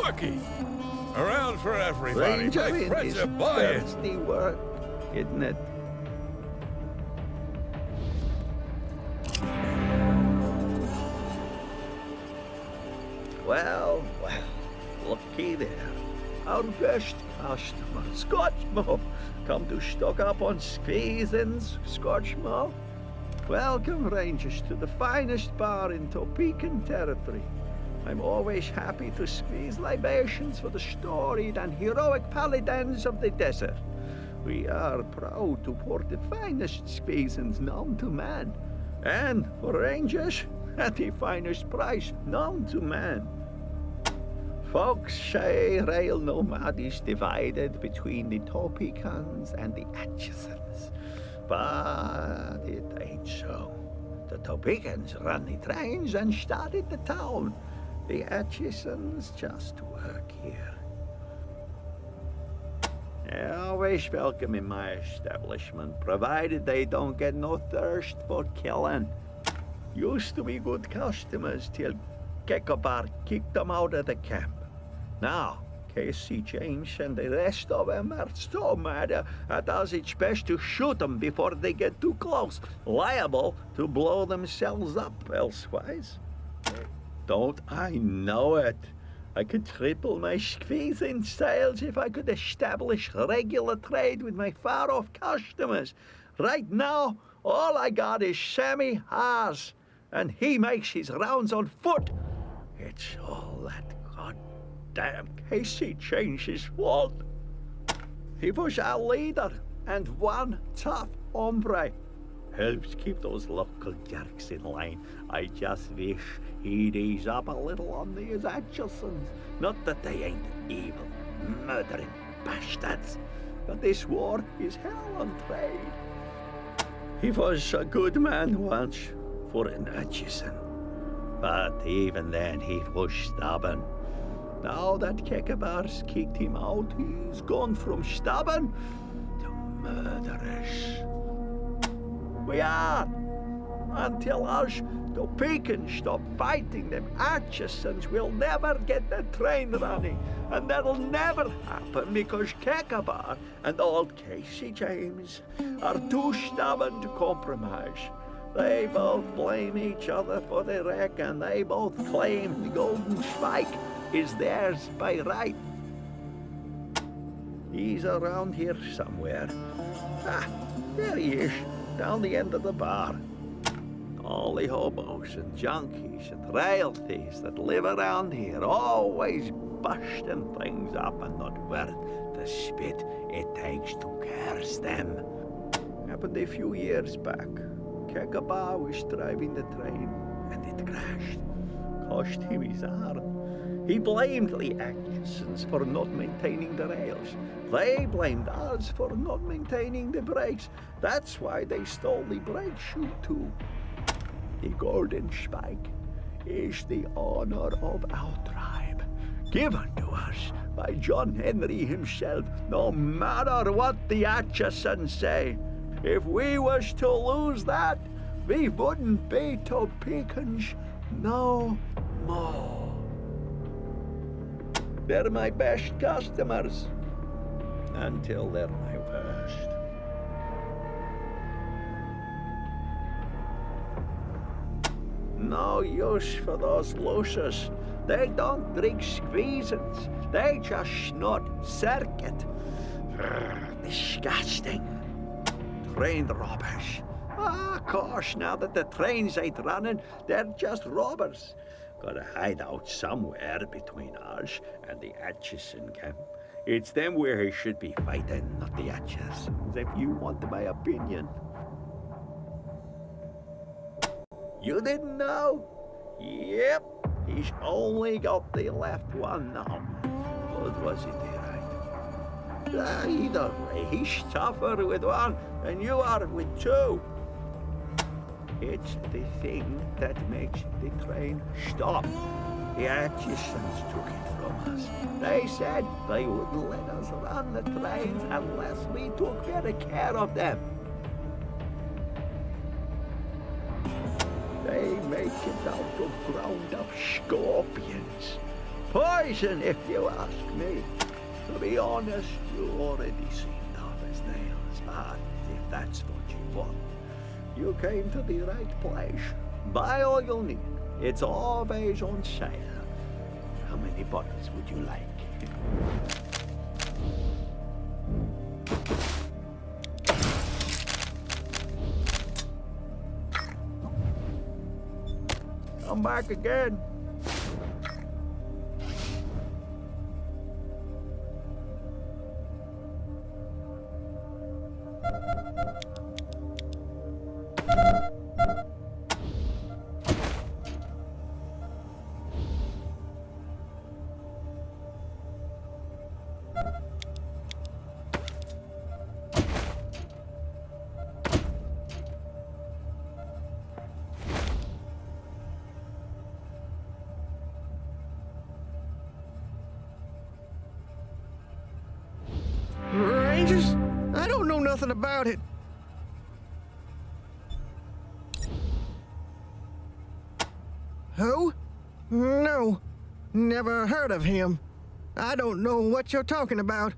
Lucky. Around for everybody. Make friends and buy it. Thirsty work, isn't it? Well, looky there. Our best customer, Scotchmo, come to stock up on squeezins, Scotchmo. Welcome, Rangers, to the finest bar in Topeka territory. I'm always happy to squeeze libations for the storied and heroic paladins of the desert. We are proud to pour the finest squeezins known to man, and for Rangers, at the finest price known to man. Folks say rail nomad is divided between the Topekans and the Atchisons, but it ain't so. The Topekans run the trains and started the town. The Atchisons just work here. They're always welcome in my establishment, provided they don't get no thirst for killing. Used to be good customers till Kekobar kicked them out of the camp. Now, Casey James and the rest of them are so mad at us it's best to shoot them before they get too close, liable to blow themselves up elsewise. Don't I know it? I could triple my squeezing sales if I could establish regular trade with my far-off customers. Right now, all I got is Sammy Haas, and he makes his rounds on foot. It's all that goddamn Casey Change's fault. He was our leader and one tough hombre. Helps keep those local jerks in line. I just wish he'd ease up a little on these Atchisons. Not that they ain't evil, murdering bastards, but this war is hell on trade. He was a good man once for an Atchison, but even then he was stubborn. Now that Kekabar's kicked him out, he's gone from stubborn to murderous. We are. Until us Topekans stop fighting them Atchisons, we'll never get the train running. And that'll never happen because Kekabar and old Casey James are too stubborn to compromise. They both blame each other for the wreck, and they both claim the golden spike is theirs by right. He's around here somewhere. Ah, there he is, down the end of the bar. All the hobos and junkies and rail thieves that live around here, always busting things up and not worth the spit it takes to curse them. Happened a few years back. Kekaba was driving the train and it crashed. Cost him his arm. He blamed the Atchisons for not maintaining the rails. They blamed us for not maintaining the brakes. That's why they stole the brake shoe too. The golden spike is the honor of our tribe, given to us by John Henry himself, no matter what the Atchisons say. If we was to lose that, we wouldn't be Topekans no more. They're my best customers, until they're my worst. No use for those losers. They don't drink squeezins. They just snort circuit. Disgusting. Train robbers. Of course, now that the trains ain't running, they're just robbers. Gotta hide out somewhere between us and the Atchison camp. It's them where he should be fighting, not the Atchisons, if you want my opinion. You didn't know? Yep, he's only got the left one now. What was it, right? Either way, he's tougher with one than you are with two. It's the thing that makes the train stop. The Atchisons took it from us. They said they wouldn't let us run the trains unless we took better care of them. They make it out of ground-up scorpions. Poison, if you ask me. To be honest, you already seem tough as nails, but if that's what you want, you came to the right place. Buy all you'll need. It's always on sale. How many bottles would you like? Come back again. Rangers? I don't know nothing about it. Who? No. Never heard of him. I don't know what you're talking about.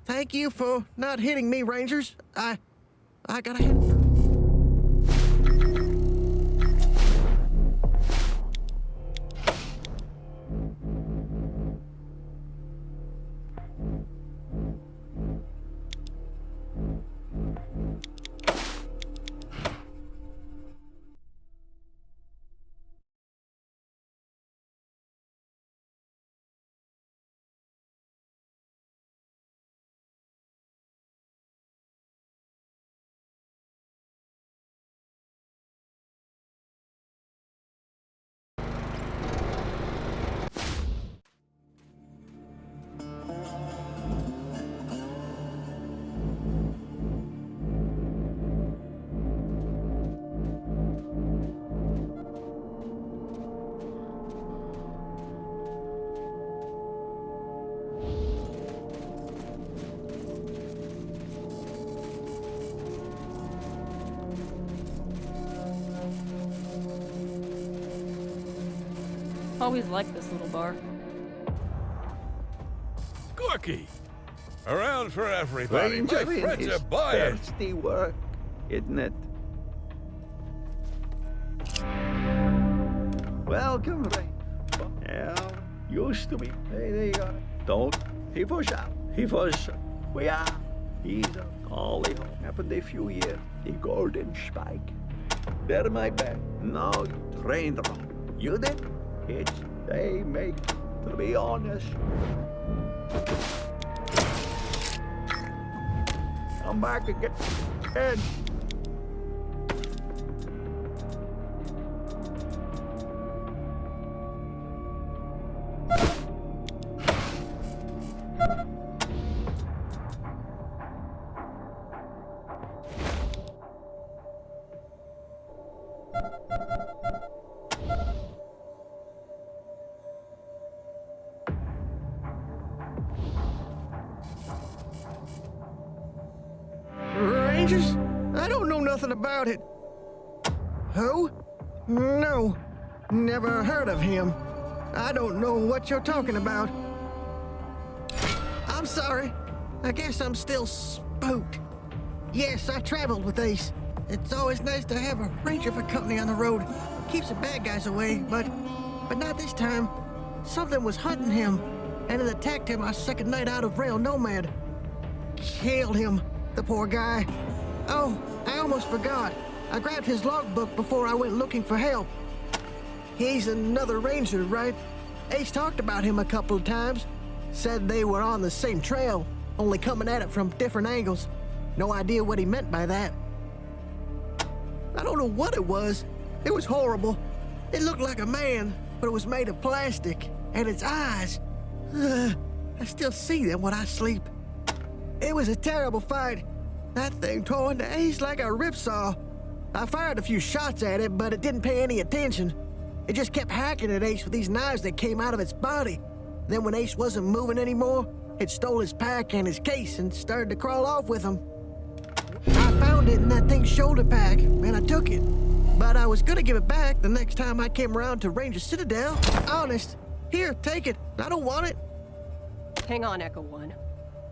Thank you for not hitting me, Rangers. I gotta hit. Always liked this little bar. Corky! Around for everybody. My Rangering friends is are buying. thirsty work, isn't it? Welcome, Ranger. Yeah, used to be. Hey, there you go. Don't. He was out. He was. We are. He's a collie. Happened a few years. The golden spike. They're my bed. No, you trained wrong. You did. It's they make, to be honest. Come back again. Rangers? I don't know nothing about it. Who? No. Never heard of him. I don't know what you're talking about. I'm sorry. I guess I'm still spooked. Yes, I traveled with Ace. It's always nice to have a ranger for company on the road. Keeps the bad guys away, but not this time. Something was hunting him, and it attacked him our second night out of Rail Nomad. Killed him, the poor guy. Oh, I almost forgot. I grabbed his logbook before I went looking for help. He's another ranger, right? Ace talked about him a couple of times. Said they were on the same trail, only coming at it from different angles. No idea what he meant by that. I don't know what it was. It was horrible. It looked like a man, but it was made of plastic. And its eyes, I still see them when I sleep. It was a terrible fight. That thing tore into Ace like a ripsaw. I fired a few shots at it, but it didn't pay any attention. It just kept hacking at Ace with these knives that came out of its body. Then when Ace wasn't moving anymore, it stole his pack and his case and started to crawl off with them. I found it in that thing's shoulder pack, and I took it. But I was gonna give it back the next time I came around to Ranger Citadel. Honest, Here, take it. I don't want it. Hang on, Echo 1.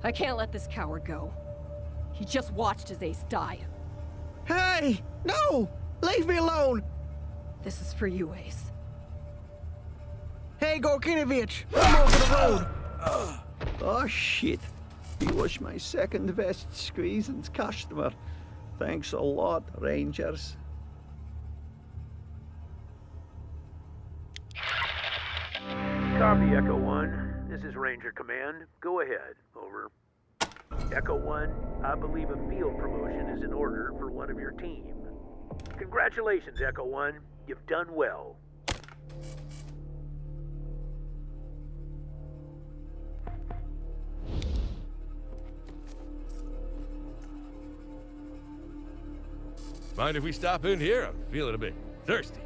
I can't let this coward go. He just watched his ace die. Hey! No! Leave me alone! This is for you, Ace. Hey, Gorkinovich! I'm over the road! Oh, shit. He was my second best squeezins customer. Thanks a lot, Rangers. Copy, Echo 1. This is Ranger Command. Go ahead. Over. Echo 1, I believe a field promotion is in order for one of your team. Congratulations, Echo 1. You've done well. Mind if we stop in here? I'm feeling a bit thirsty.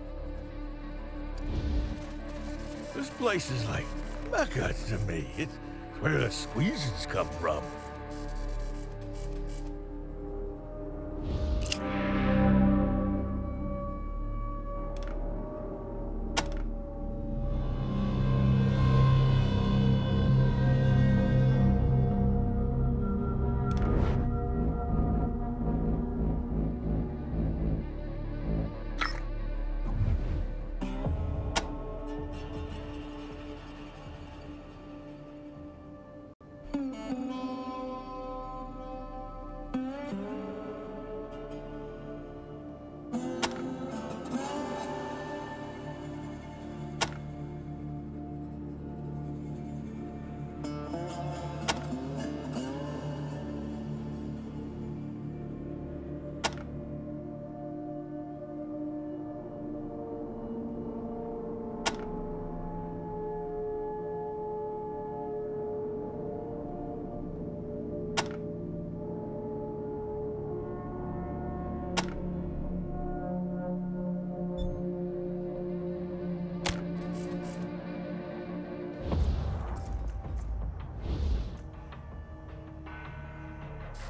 This place is like Mecca to me. It's where the squeezes come from.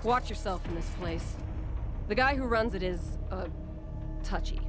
Watch yourself in this place. The guy who runs it is, touchy.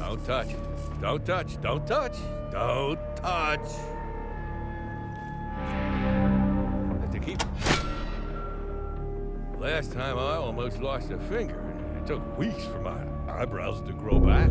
Don't touch. Don't touch. Don't touch. Don't touch. Have to keep. Last time I almost lost a finger. It took weeks for my eyebrows to grow back.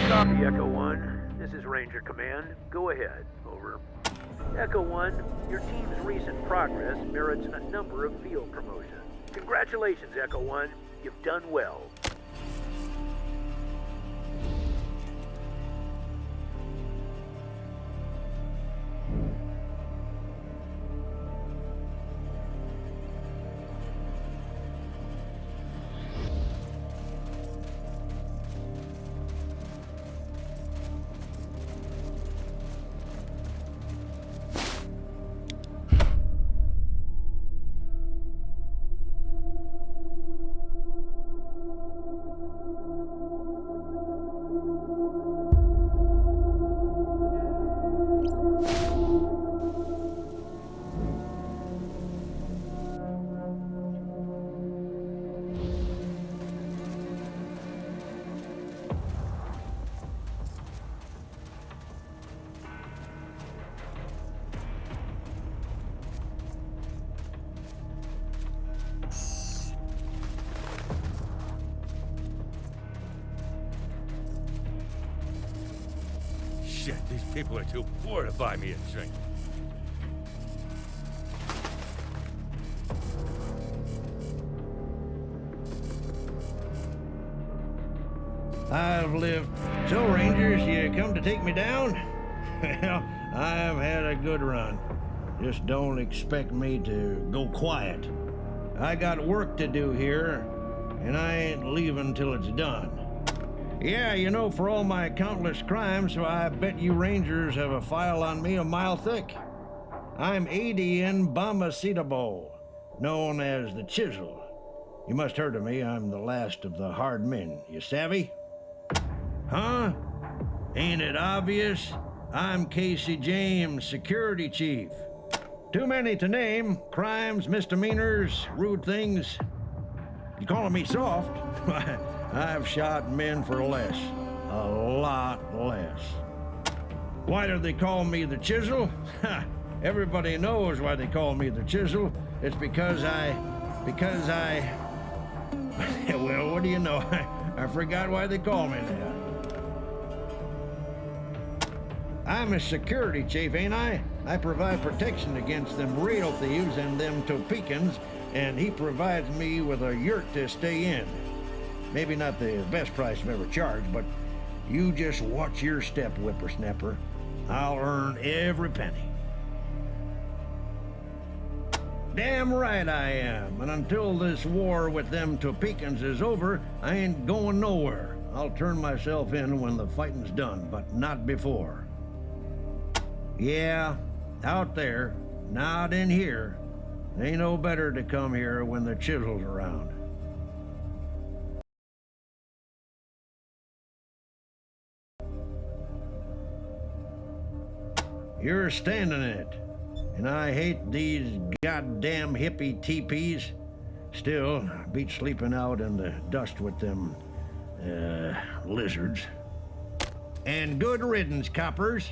Copy, Echo 1. This is Ranger Command. Go ahead. Over. Echo 1, your team's recent progress merits a number of field promotions. Congratulations, Echo 1. You've done well. Shit, these people are too poor to buy me a drink. I've lived. So, Rangers, you come to take me down? Well, I've had a good run. Just don't expect me to go quiet. I got work to do here, and I ain't leaving till it's done. Yeah, you know, for all my countless crimes, so I bet you Rangers have a file on me a mile thick. I'm Adian Bombacetabo, known as the Chisel. You must heard of me. I'm the last of the hard men. You savvy? Huh? Ain't it obvious? I'm Casey James, security chief. Too many to name. Crimes, misdemeanors, rude things. You calling me soft? I've shot men for less. A lot less. Why do they call me the Chisel? Everybody knows why they call me the Chisel. It's because I... Well, what do you know? I forgot why they call me that. I'm a security chief, ain't I? I provide protection against them rail thieves and them Topekans, and he provides me with a yurt to stay in. Maybe not the best price I've ever charged, but you just watch your step, whippersnapper. I'll earn every penny. Damn right I am, and until this war with them Topekans is over, I ain't going nowhere. I'll turn myself in when the fighting's done, but not before. Yeah, out there, not in here. Ain't no better to come here when the Chisel's around. You're standing in it, and I hate these goddamn hippie teepees. Still, beat sleeping out in the dust with them, lizards. And good riddance, coppers.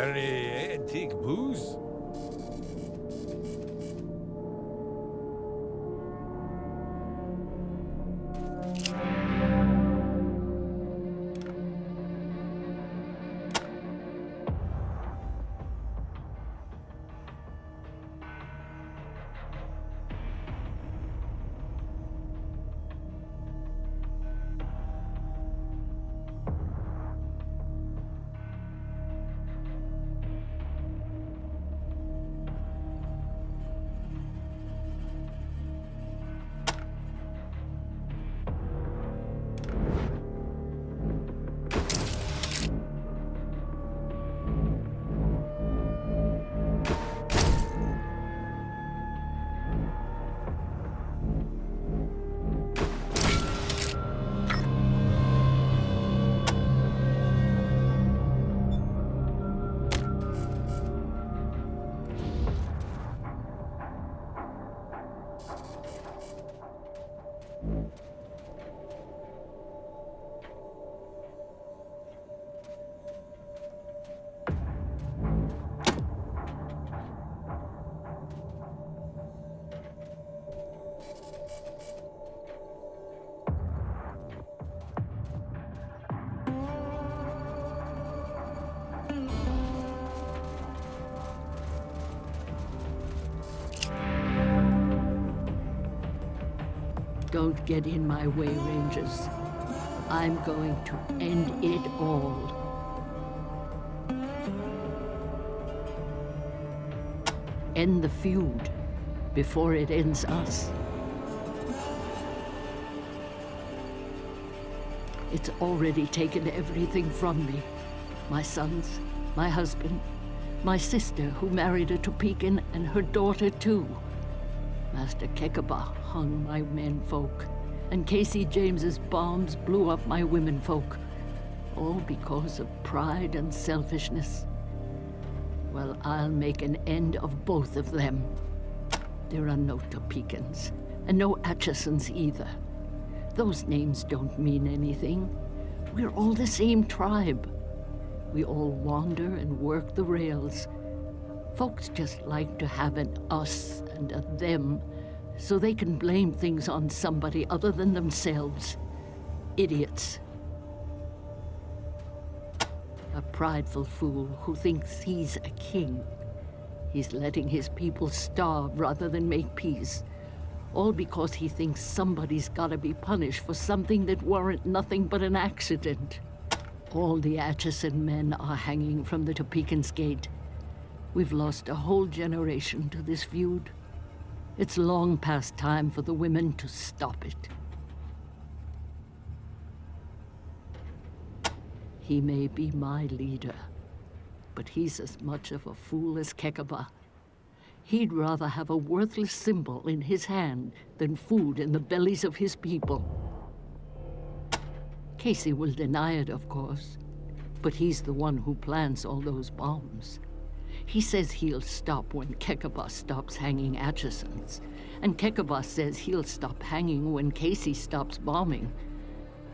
Got any antique booze? Don't get in my way, Rangers. I'm going to end it all. End the feud before it ends us. It's already taken everything from me. My sons, my husband, my sister who married a Topeka, and her daughter too. Master Kekaba hung my menfolk, and Casey James's bombs blew up my womenfolk, all because of pride and selfishness. Well, I'll make an end of both of them. There are no Topekans, and no Atchisons either. Those names don't mean anything. We're all the same tribe. We all wander and work the rails. Folks just like to have an us and a them, so they can blame things on somebody other than themselves. Idiots. A prideful fool who thinks he's a king. He's letting his people starve rather than make peace. All because he thinks somebody's gotta be punished for something that weren't nothing but an accident. All the Atchison men are hanging from the Topekan's gate. We've lost a whole generation to this feud. It's long past time for the women to stop it. He may be my leader, but he's as much of a fool as Kekaba. He'd rather have a worthless symbol in his hand than food in the bellies of his people. Casey will deny it, of course, but he's the one who plants all those bombs. He says he'll stop when Kekaba stops hanging Atchisons, and Kekaba says he'll stop hanging when Casey stops bombing.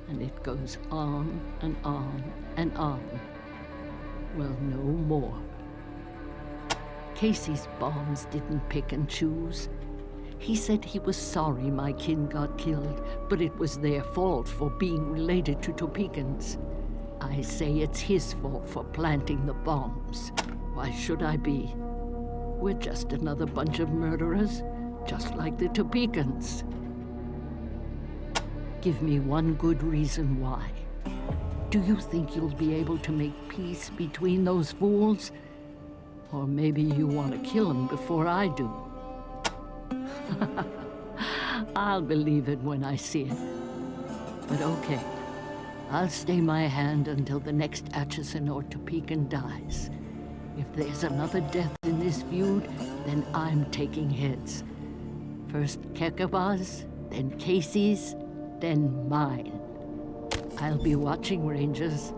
And it goes on and on and on. Well, no more. Casey's bombs didn't pick and choose. He said he was sorry my kin got killed, but it was their fault for being related to Topekans. I say it's his fault for planting the bombs. Why should I be? We're just another bunch of murderers, just like the Topekans. Give me one good reason why. Do you think you'll be able to make peace between those fools? Or maybe you want to kill them before I do. I'll believe it when I see it. But okay, I'll stay my hand until the next Atchison or Topekan dies. If there's another death in this feud, then I'm taking heads. First Kekaba's, then Casey's, then mine. I'll be watching, Rangers.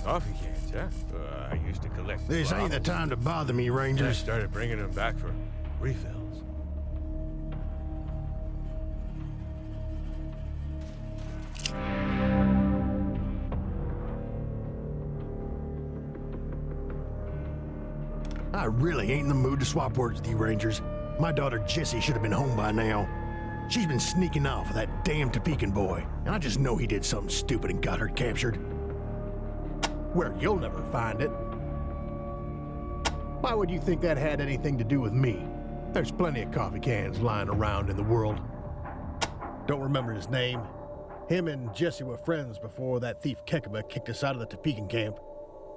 Coffee cans, huh? I used to collect. This ain't the time to bother me, I Rangers. started bringing them back for refills. I really ain't in the mood to swap words with you, Rangers. My daughter Jessie should have been home by now. She's been sneaking off with that damn Topeka boy, and I just know he did something stupid and got her captured. Where you'll never find it. Why would you think that had anything to do with me? There's plenty of coffee cans lying around in the world. Don't remember his name. Him and Jessie were friends before that thief Kekaba kicked us out of the Topeka camp.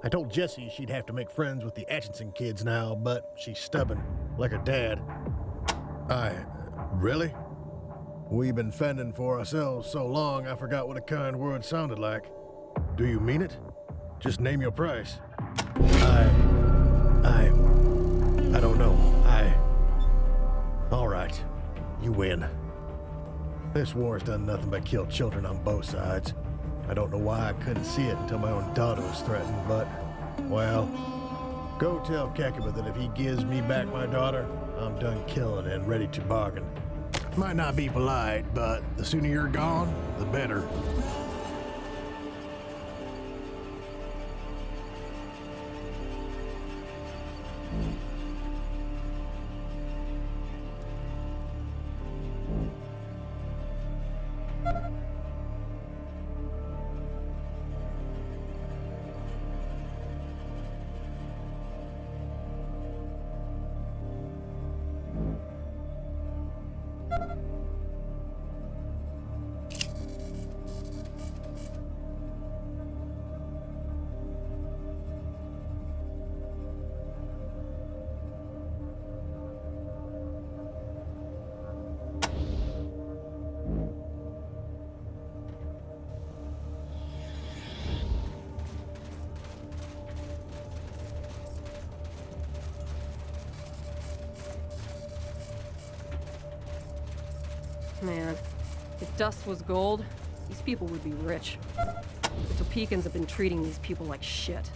I told Jessie she'd have to make friends with the Atchison kids now, but she's stubborn, like her dad. Really? We've been fending for ourselves so long, I forgot what a kind word sounded like. Do you mean it? Just name your price. I don't know. All right, you win. This war's done nothing but kill children on both sides. I don't know why I couldn't see it until my own daughter was threatened, but, well, go tell Kekaba that if he gives me back my daughter, I'm done killing and ready to bargain. Might not be polite, but the sooner you're gone, the better. Man, if dust was gold, these people would be rich. The Topekans have been treating these people like shit.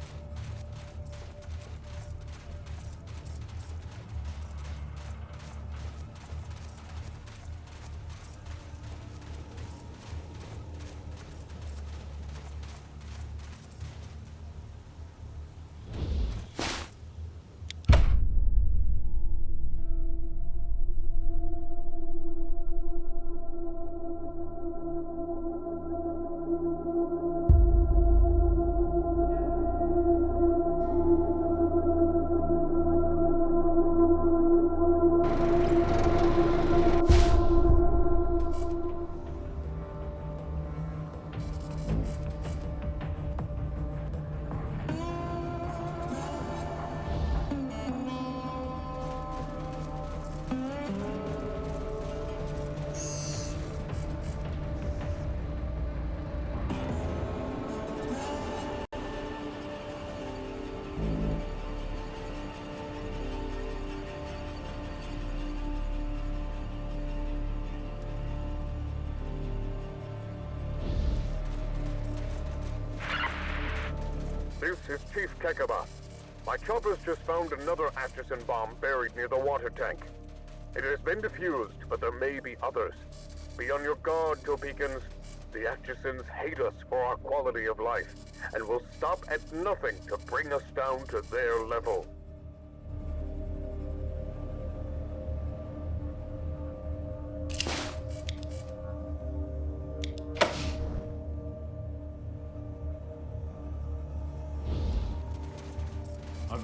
This is Chief Kekaba. My choppers just found another Atchison bomb buried near the water tank. It has been defused, but there may be others. Be on your guard, Topekans. The Atchisons hate us for our quality of life, and will stop at nothing to bring us down to their level.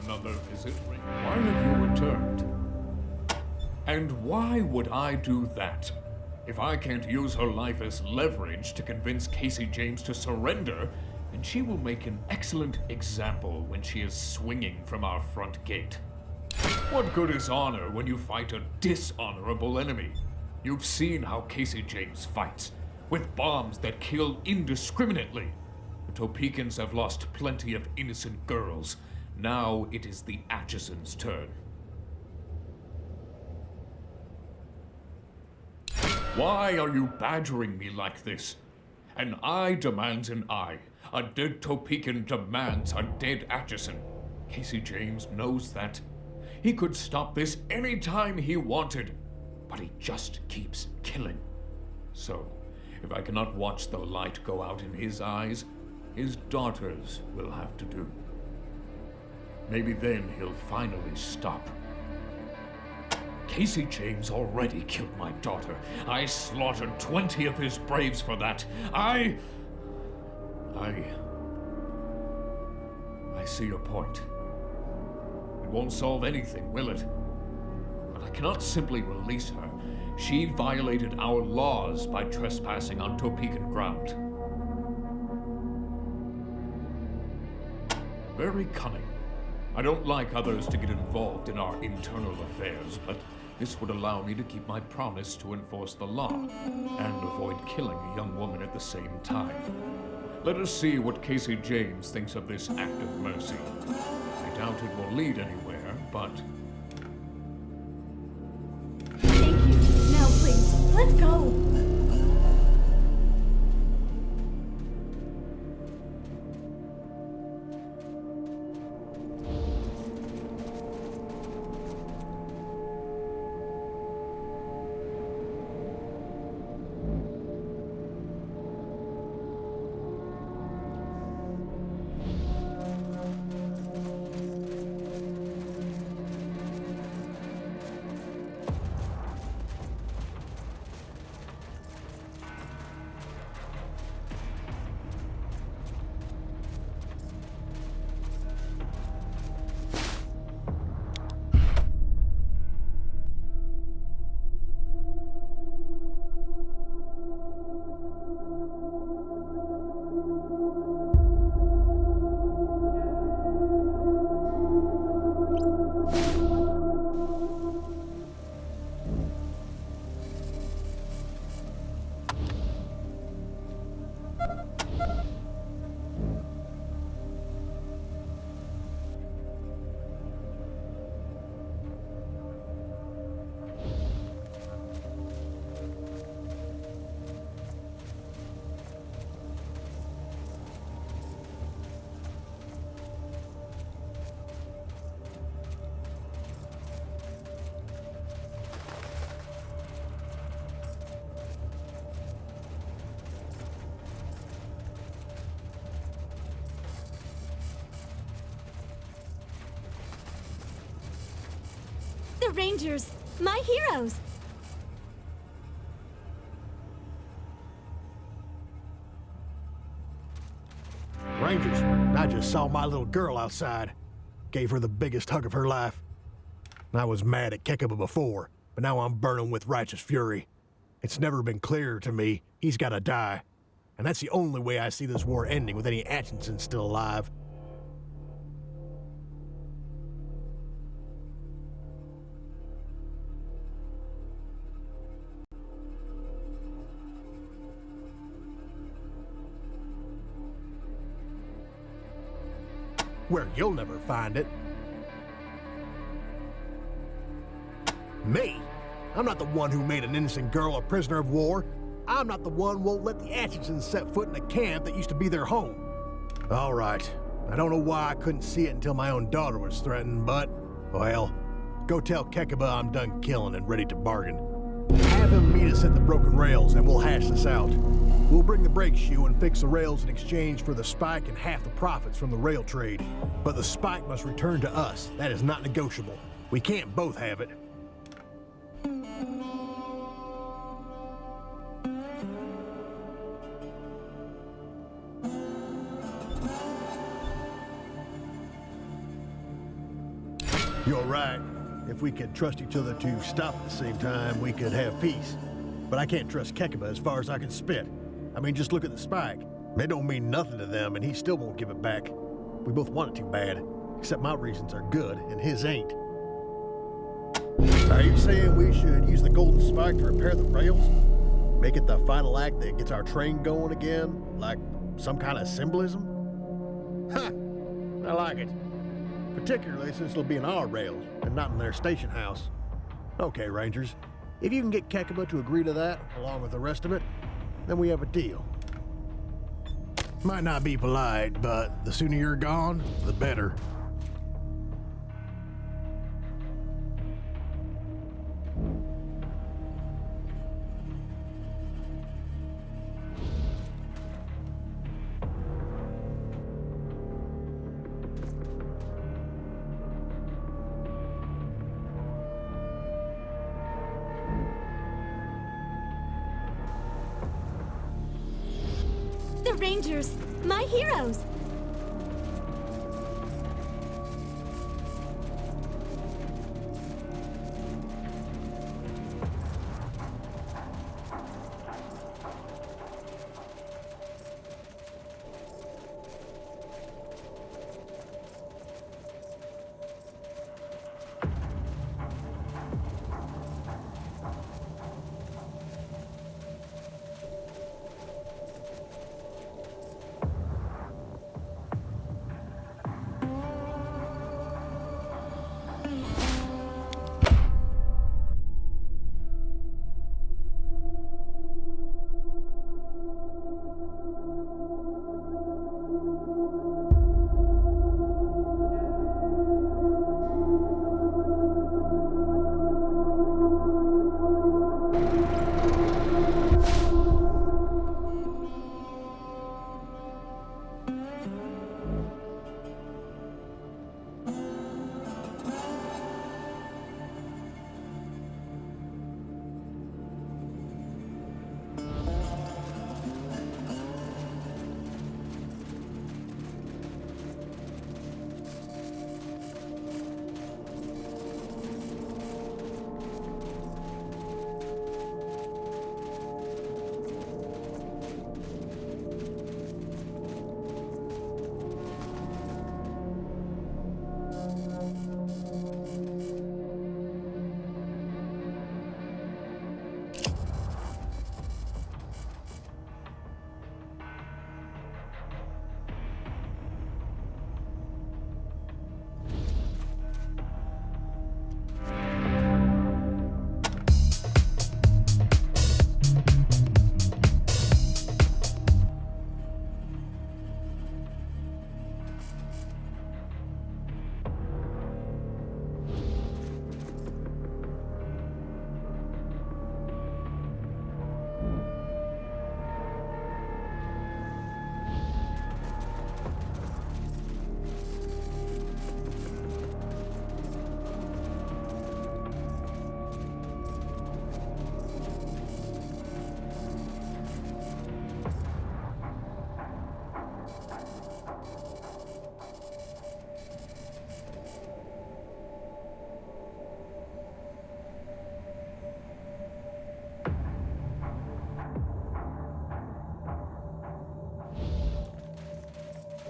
Another visit? Why have you returned? And why would I do that? If I can't use her life as leverage to convince Casey James to surrender, then she will make an excellent example when she is swinging from our front gate. What good is honor when you fight a dishonorable enemy? You've seen how Casey James fights, with bombs that kill indiscriminately. The Topekans have lost plenty of innocent girls. Now it is the Atchisons' turn. Why are you badgering me like this? An eye demands an eye, A dead Topeka demands a dead Atchison. Casey James knows that. He could stop this any time he wanted, but he just keeps killing. So, if I cannot watch the light go out in his eyes, his daughters will have to do. Maybe then he'll finally stop. Casey James already killed my daughter. I slaughtered 20 of his braves for that. I see your point. It won't solve anything, will it? But I cannot simply release her. She violated our laws by trespassing on Topekan ground. Very cunning. I don't like others to get involved in our internal affairs, but this would allow me to keep my promise to enforce the law and avoid killing a young woman at the same time. Let us see what Casey James thinks of this act of mercy. I doubt it will lead anywhere, but... Thank you. Now, please, let's go. The Rangers, my heroes. Rangers, I just saw my little girl outside. Gave her the biggest hug of her life. I was mad at Kekaba before, but now I'm burning with righteous fury. It's never been clearer to me he's gotta die. And that's the only way I see this war ending with any Atchinsons still alive. Where you'll never find it. Me? I'm not the one who made an innocent girl a prisoner of war. I'm not the one who won't let the Atchinsons set foot in a camp that used to be their home. All right. I don't know why I couldn't see it until my own daughter was threatened, but, well, go tell Kekaba I'm done killing and ready to bargain. Have him meet us at the broken rails and we'll hash this out. We'll bring the brake shoe and fix the rails in exchange for the spike and half the profits from the rail trade. But the spike must return to us. That is not negotiable. We can't both have it. You're right. If we could trust each other to stop at the same time, we could have peace. But I can't trust Kekaba as far as I can spit. I mean, just look at the spike. It don't mean nothing to them, and he still won't give it back. We both want it too bad, except my reasons are good, and his ain't. Are you saying we should use the golden spike to repair the rails? Make it the final act that gets our train going again? Like some kind of symbolism? Ha! I like it. Particularly since it'll be in our rails, and not in their station house. Okay, Rangers. If you can get Kekaba to agree to that, along with the rest of it, then we have a deal. Might not be polite, but the sooner you're gone, the better. The Rangers! My heroes!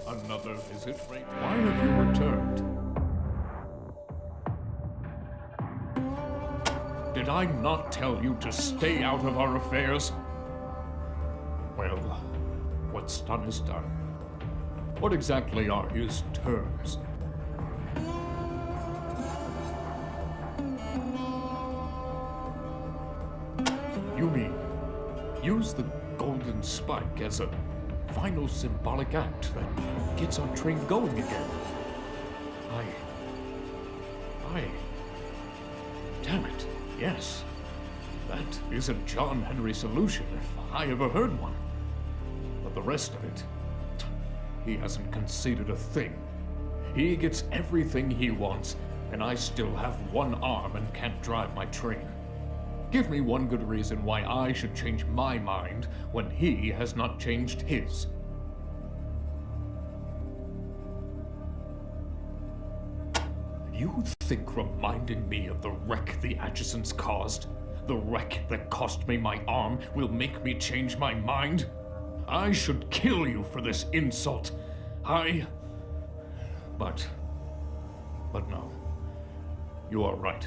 Another visit, Ranger? Why have you returned? Did I not tell you to stay out of our affairs? Well, what's done is done. What exactly are his terms? You mean, use the golden spike as a final symbolic act that gets our train going again? Damn it, yes. That is a John Henry solution, if I ever heard one. But the rest of it, he hasn't conceded a thing. He gets everything he wants, and I still have one arm and can't drive my train. Give me one good reason why I should change my mind when he has not changed his. You think reminding me of the wreck the Atchisons caused, the wreck that cost me my arm, will make me change my mind? I should kill you for this insult. But no. You are right.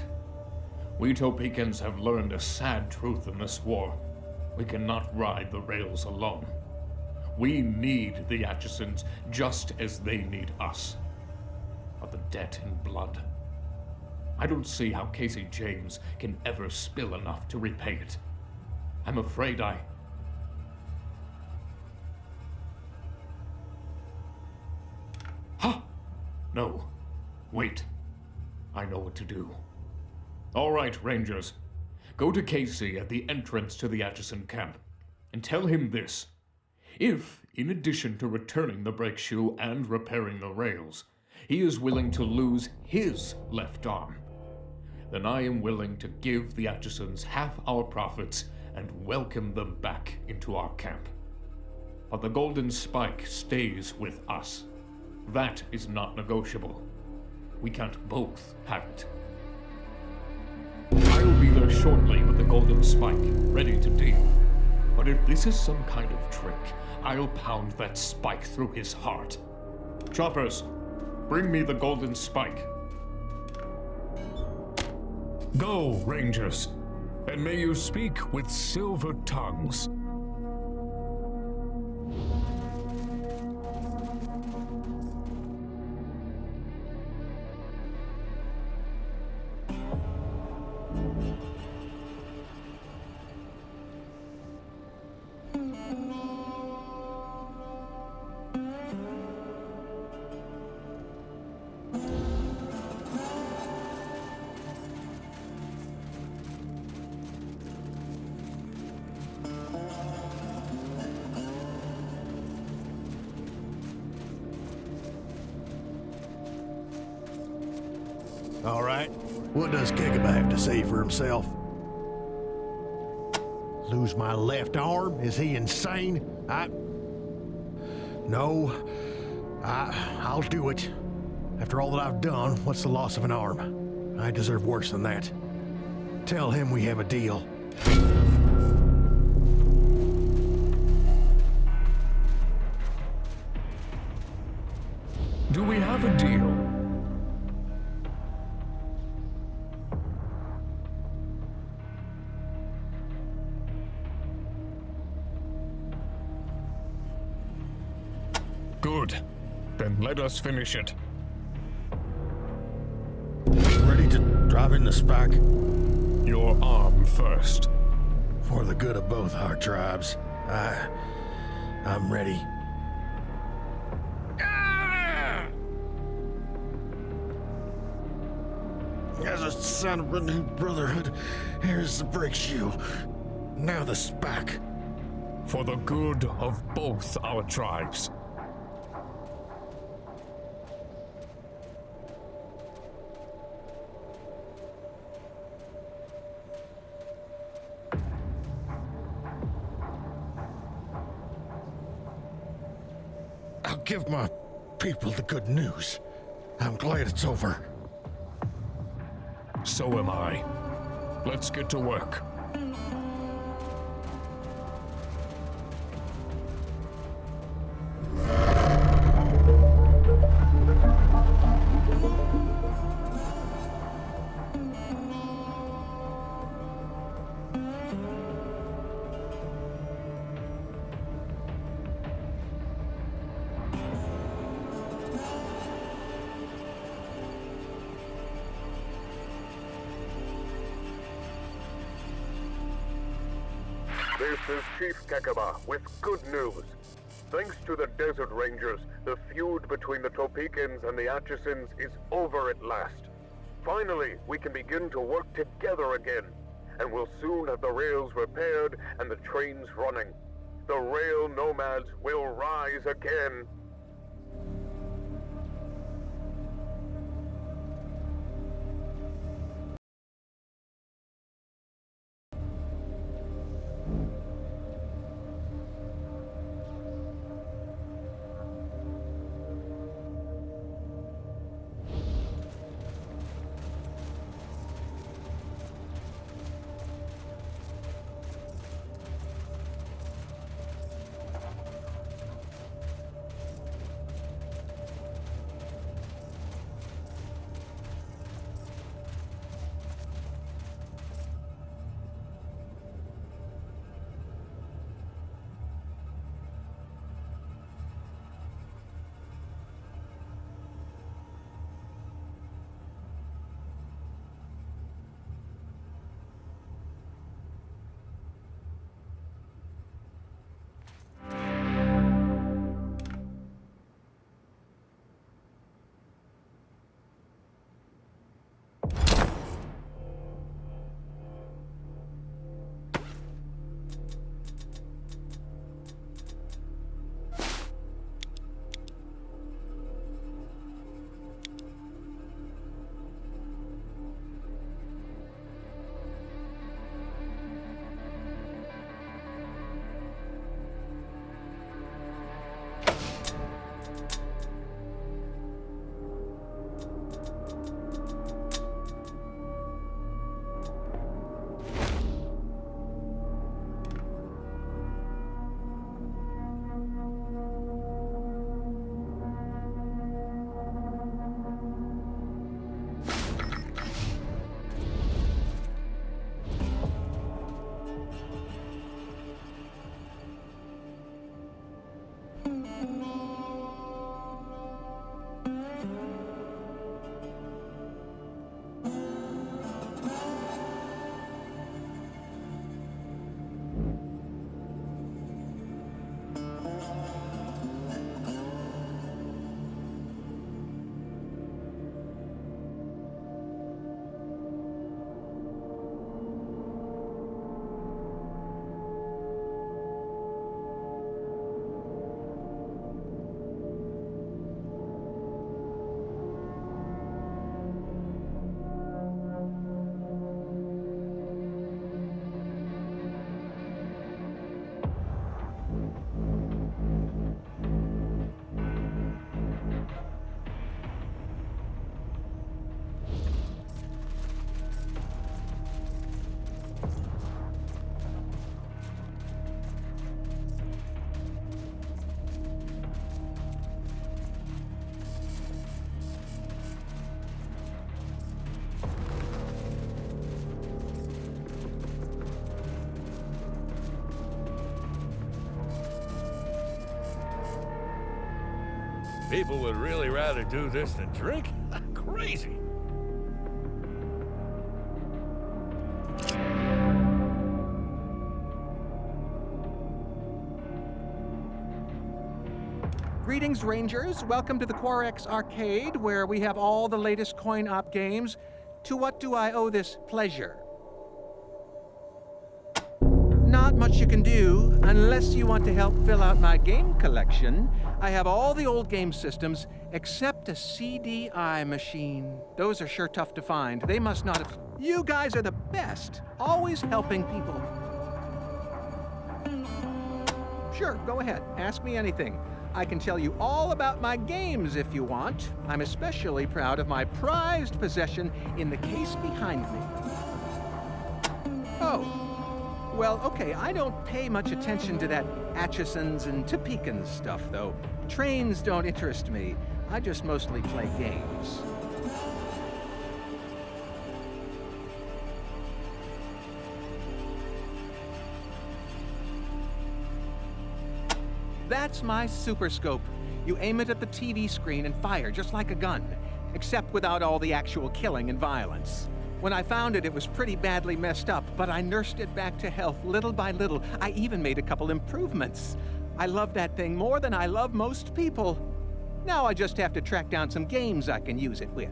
We Topekans have learned a sad truth in this war. We cannot ride the rails alone. We need the Atchisons just as they need us. But the debt in blood, I don't see how Casey James can ever spill enough to repay it. I'm afraid No. Wait. I know what to do. All right, Rangers. Go to Casey at the entrance to the Atchison camp and tell him this. If, in addition to returning the brake shoe and repairing the rails, he is willing to lose his left arm, then I am willing to give the Atchisons half our profits and welcome them back into our camp. But the Golden Spike stays with us. That is not negotiable. We can't both have it. I will be there shortly with the Golden Spike, ready to deal. But if this is some kind of trick, I'll pound that spike through his heart. Choppers, bring me the Golden Spike. Go, Rangers, and may you speak with silver tongues. All right. What does Kegaba have to say for himself? Lose my left arm? Is he insane? No. I'll do it. After all that I've done, what's the loss of an arm? I deserve worse than that. Tell him we have a deal. Do we have a deal? Good. Then let us finish it. Ready to drive in the spike? Your arm first. For the good of both our tribes. I'm ready. As a sign of renewed brotherhood, here's the brake shoe. Now the spike. For the good of both our tribes. I'll give my people the good news. I'm glad it's over. So am I. Let's get to work. This is Chief Kekaba with good news. Thanks to the Desert Rangers, the feud between the Topekans and the Atchisons is over at last. Finally, we can begin to work together again, and we'll soon have the rails repaired and the trains running. The rail nomads will rise again. People would really rather do this than drink? Crazy. Greetings, Rangers. Welcome to the Quarex Arcade, where we have all the latest coin-op games. To what do I owe this pleasure? Not much you can do, unless you want to help fill out my game collection. I have all the old game systems, except a CDI machine. Those are sure tough to find. They must not have... You guys are the best, always helping people. Sure, go ahead. Ask me anything. I can tell you all about my games if you want. I'm especially proud of my prized possession in the case behind me. Oh. Well, okay, I don't pay much attention to that Atchison's and Topekans stuff, though. Trains don't interest me. I just mostly play games. That's my Super Scope. You aim it at the TV screen and fire just like a gun, except without all the actual killing and violence. When I found it, it was pretty badly messed up, but I nursed it back to health little by little. I even made a couple improvements. I love that thing more than I love most people. Now I just have to track down some games I can use it with.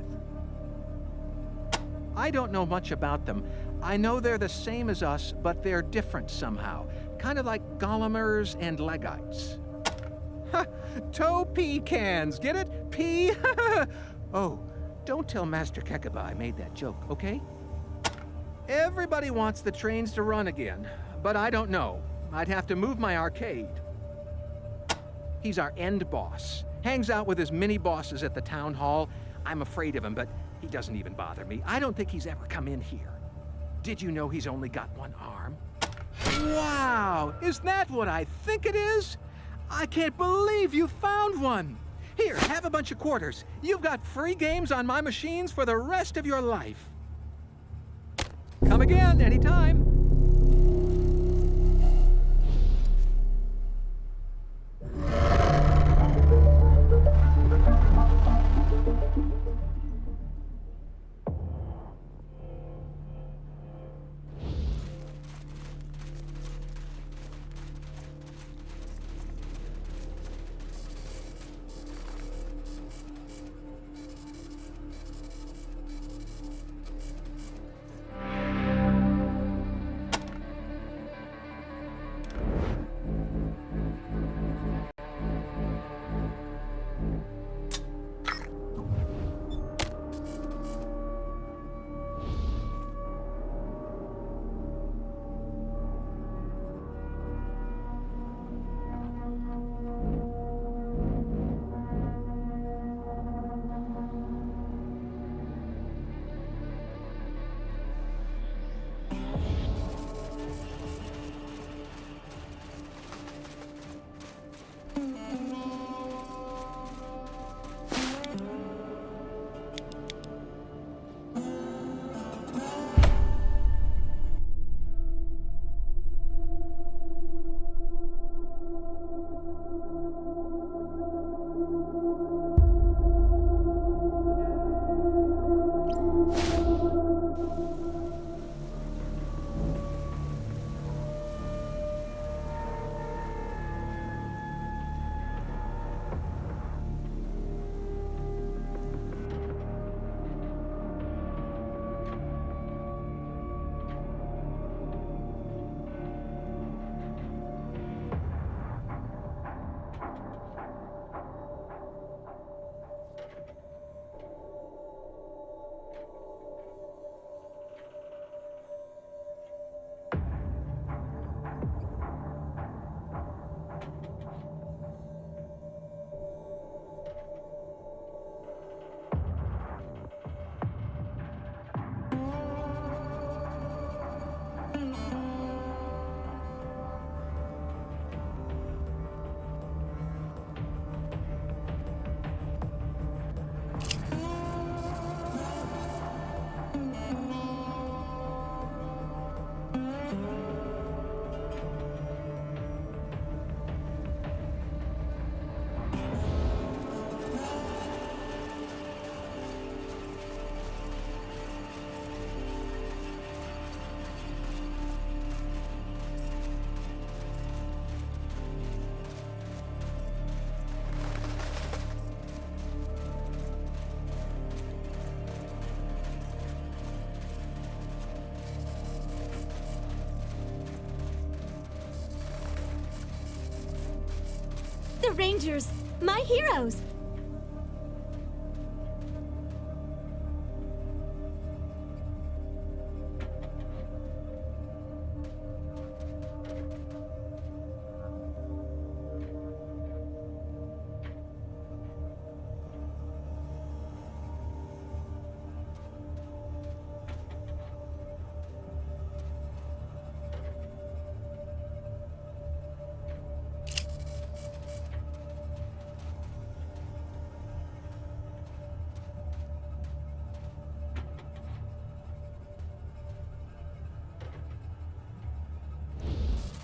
I don't know much about them. I know they're the same as us, but they're different somehow. Kind of like Golomers and Legites. Ha! Toe pecans, get it? Pea? Oh, don't tell Master Kekaba I made that joke, okay? Everybody wants the trains to run again, but I don't know. I'd have to move my arcade. He's our end boss. Hangs out with his mini-bosses at the town hall. I'm afraid of him, but he doesn't even bother me. I don't think he's ever come in here. Did you know he's only got one arm? Wow! Is that what I think it is? I can't believe you found one! Here, have a bunch of quarters. You've got free games on my machines for the rest of your life. Come again, anytime. The Rangers, my heroes!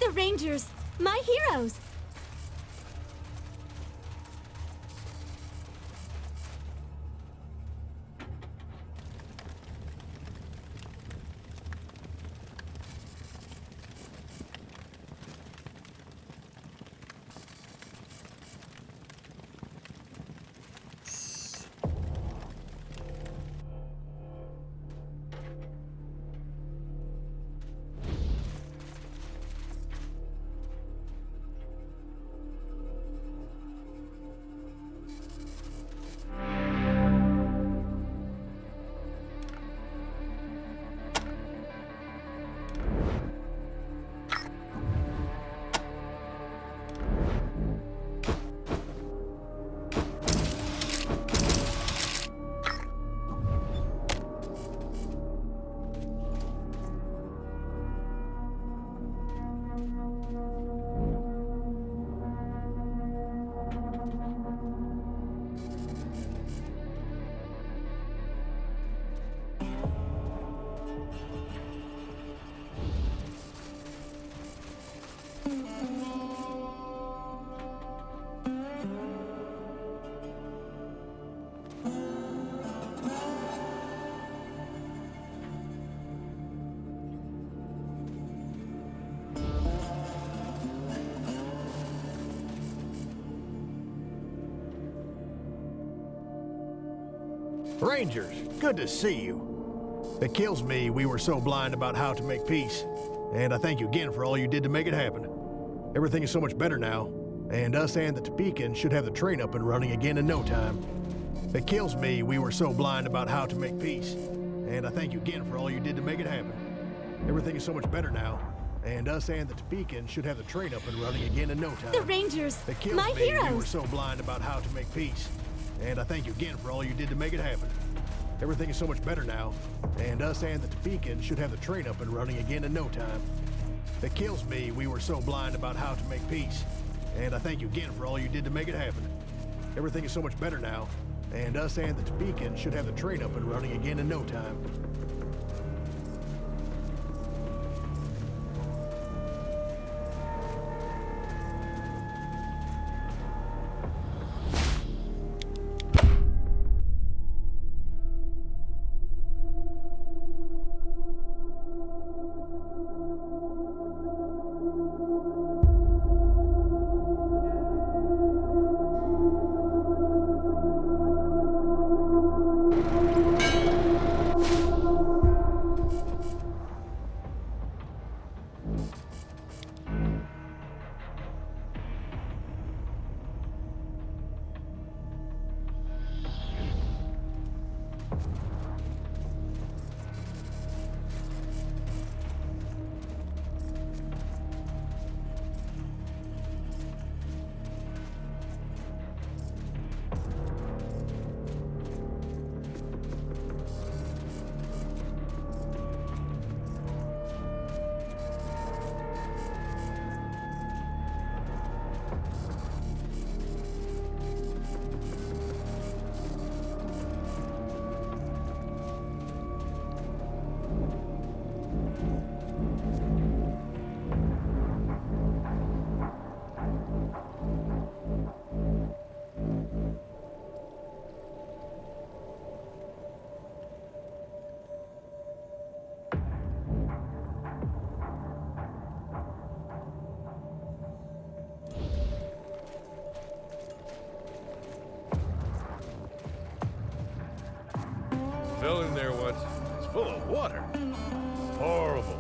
The Rangers, my heroes! Rangers, good to see you. It kills me we were so blind about how to make peace. And I thank you again for all you did to make it happen. Everything is so much better now, and us and the Topekans should have the train up and running again in no time. It kills me we were so blind about how to make peace. And I thank you again for all you did to make it happen. Everything is so much better now, and us and the Topekans should have the train up and running again in no time. The Rangers, it kills my me heroes! We were so blind about how to make peace. And I thank you again for all you did to make it happen. Everything is so much better now, and us and the Topekans should have the train up and running again in no time. It kills me we were so blind about how to make peace. And I thank you again for all you did to make it happen. Everything is so much better now, and us and the Topekans should have the train up and running again in no time. Fell in there once. It's full of water. Horrible.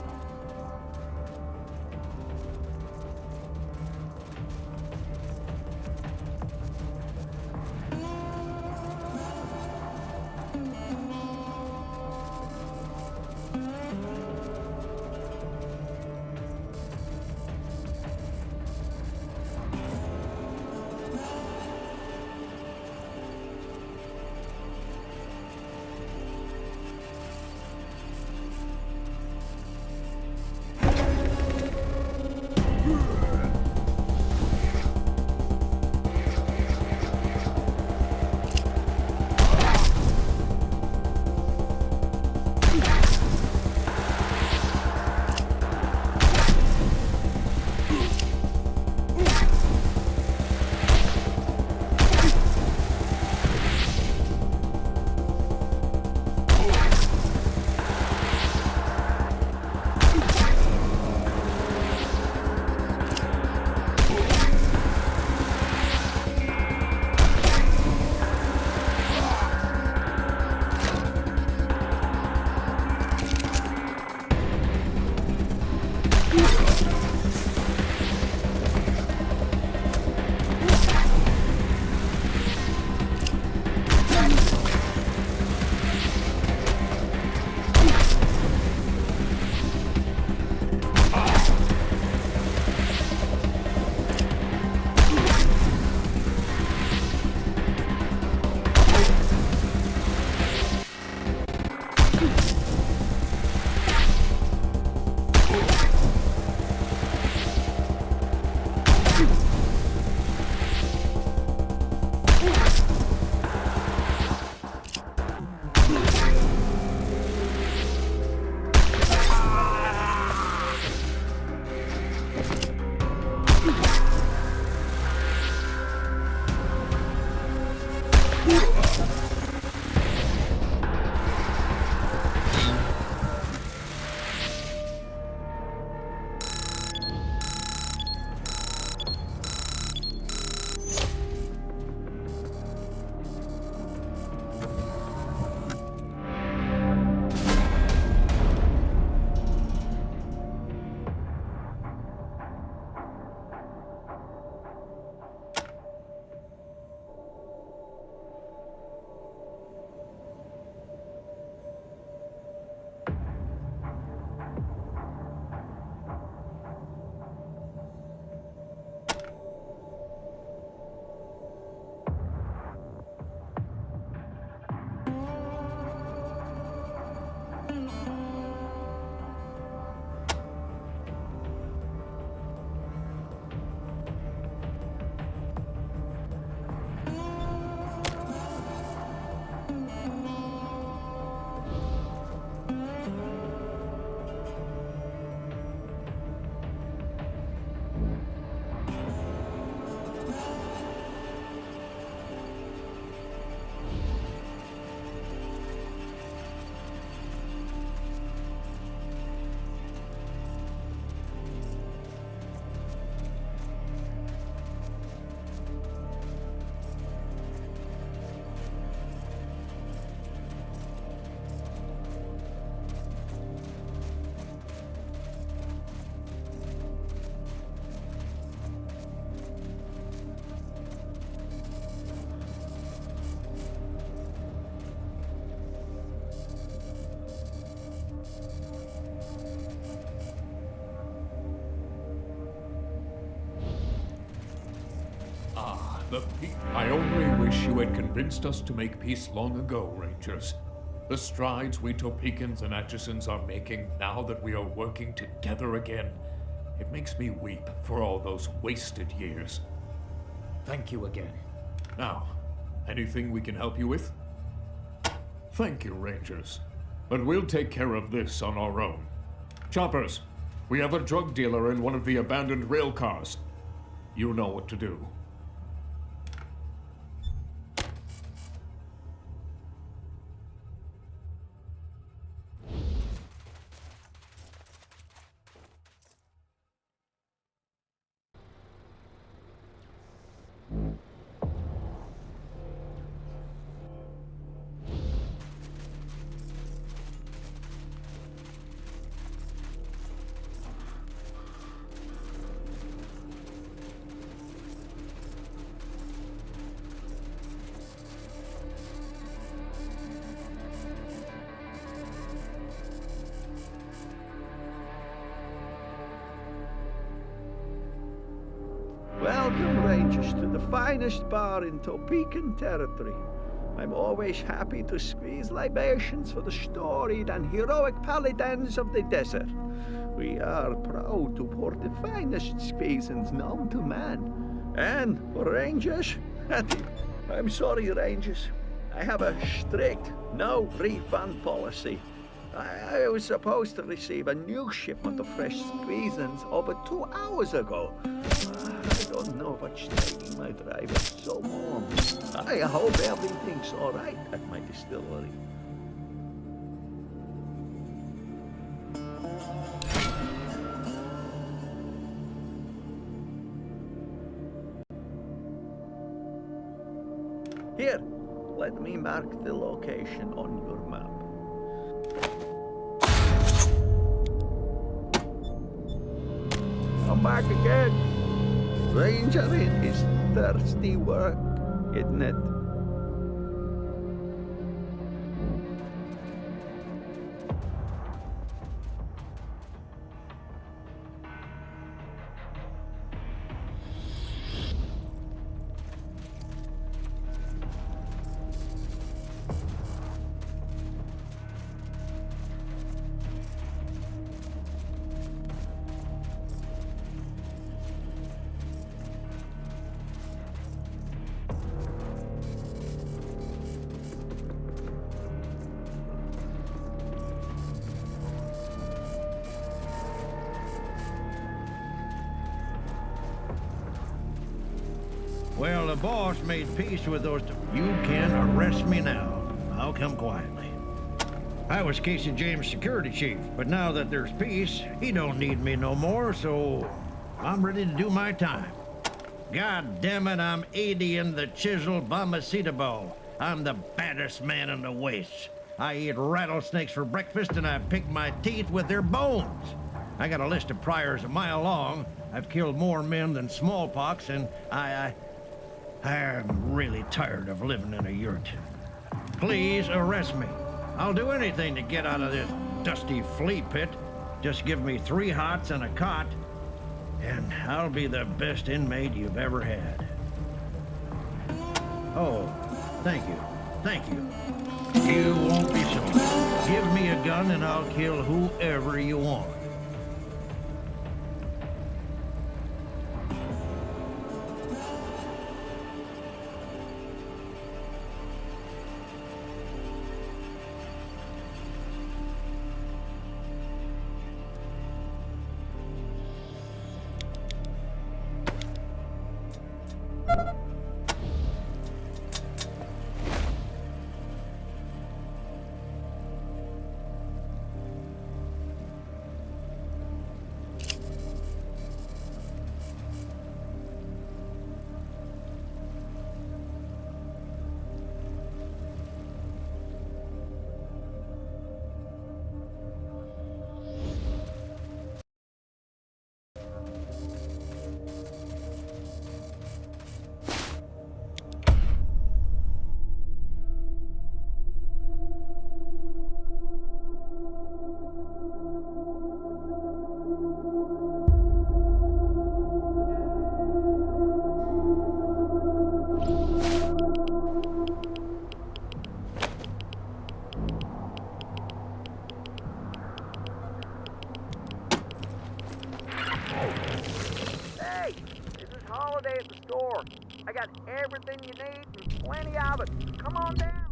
I only wish you had convinced us to make peace long ago, Rangers. The strides we Topekans and Atchisons are making now that we are working together again, it makes me weep for all those wasted years. Thank you again. Now, anything we can help you with? Thank you, Rangers. But we'll take care of this on our own. Choppers, we have a drug dealer in one of the abandoned rail cars. You know what to do. Welcome, Rangers, to the finest bar in Topekan territory. I'm always happy to squeeze libations for the storied and heroic paladins of the desert. We are proud to pour the finest squeezins known to man. And for Rangers, I'm sorry, Rangers. I have a strict no refund policy. I was supposed to receive a new shipment of fresh squeezins over 2 hours ago. I don't know what's taking my driver so long. I hope everything's all right at my distillery. Here, let me mark the location on your map. Come back again. Rangering is thirsty work, isn't it? Well, the boss made peace with those. You can arrest me now. I'll come quietly. I was Casey James' security chief, but now that there's peace, he don't need me no more, so I'm ready to do my time. God damn it, I'm Adian the Chisel Bombacitabo. I'm the baddest man in the Wastes. I eat rattlesnakes for breakfast and I pick my teeth with their bones. I got a list of priors a mile long. I've killed more men than smallpox, and I'm really tired of living in a yurt. Please arrest me. I'll do anything to get out of this dusty flea pit. Just give me 3 hots and a cot, and I'll be the best inmate you've ever had. Oh, thank you. Thank you. You won't be sorry. Give me a gun and I'll kill whoever you want. holiday at the store. I got everything you need and plenty of it. Come on down.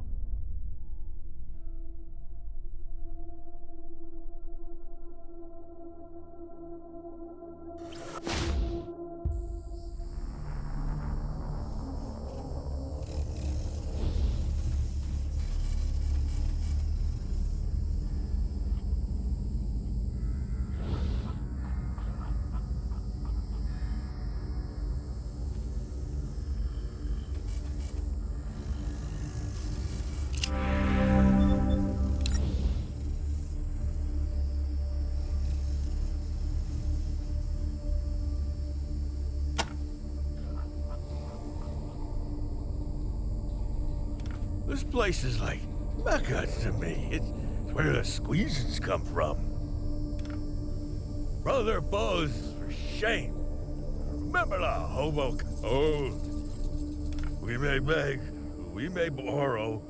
This place is like Mecca to me. It's where the squeezes come from. Brother Bose, for shame. Remember the hobo code. We may beg, we may borrow,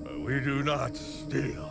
but we do not steal.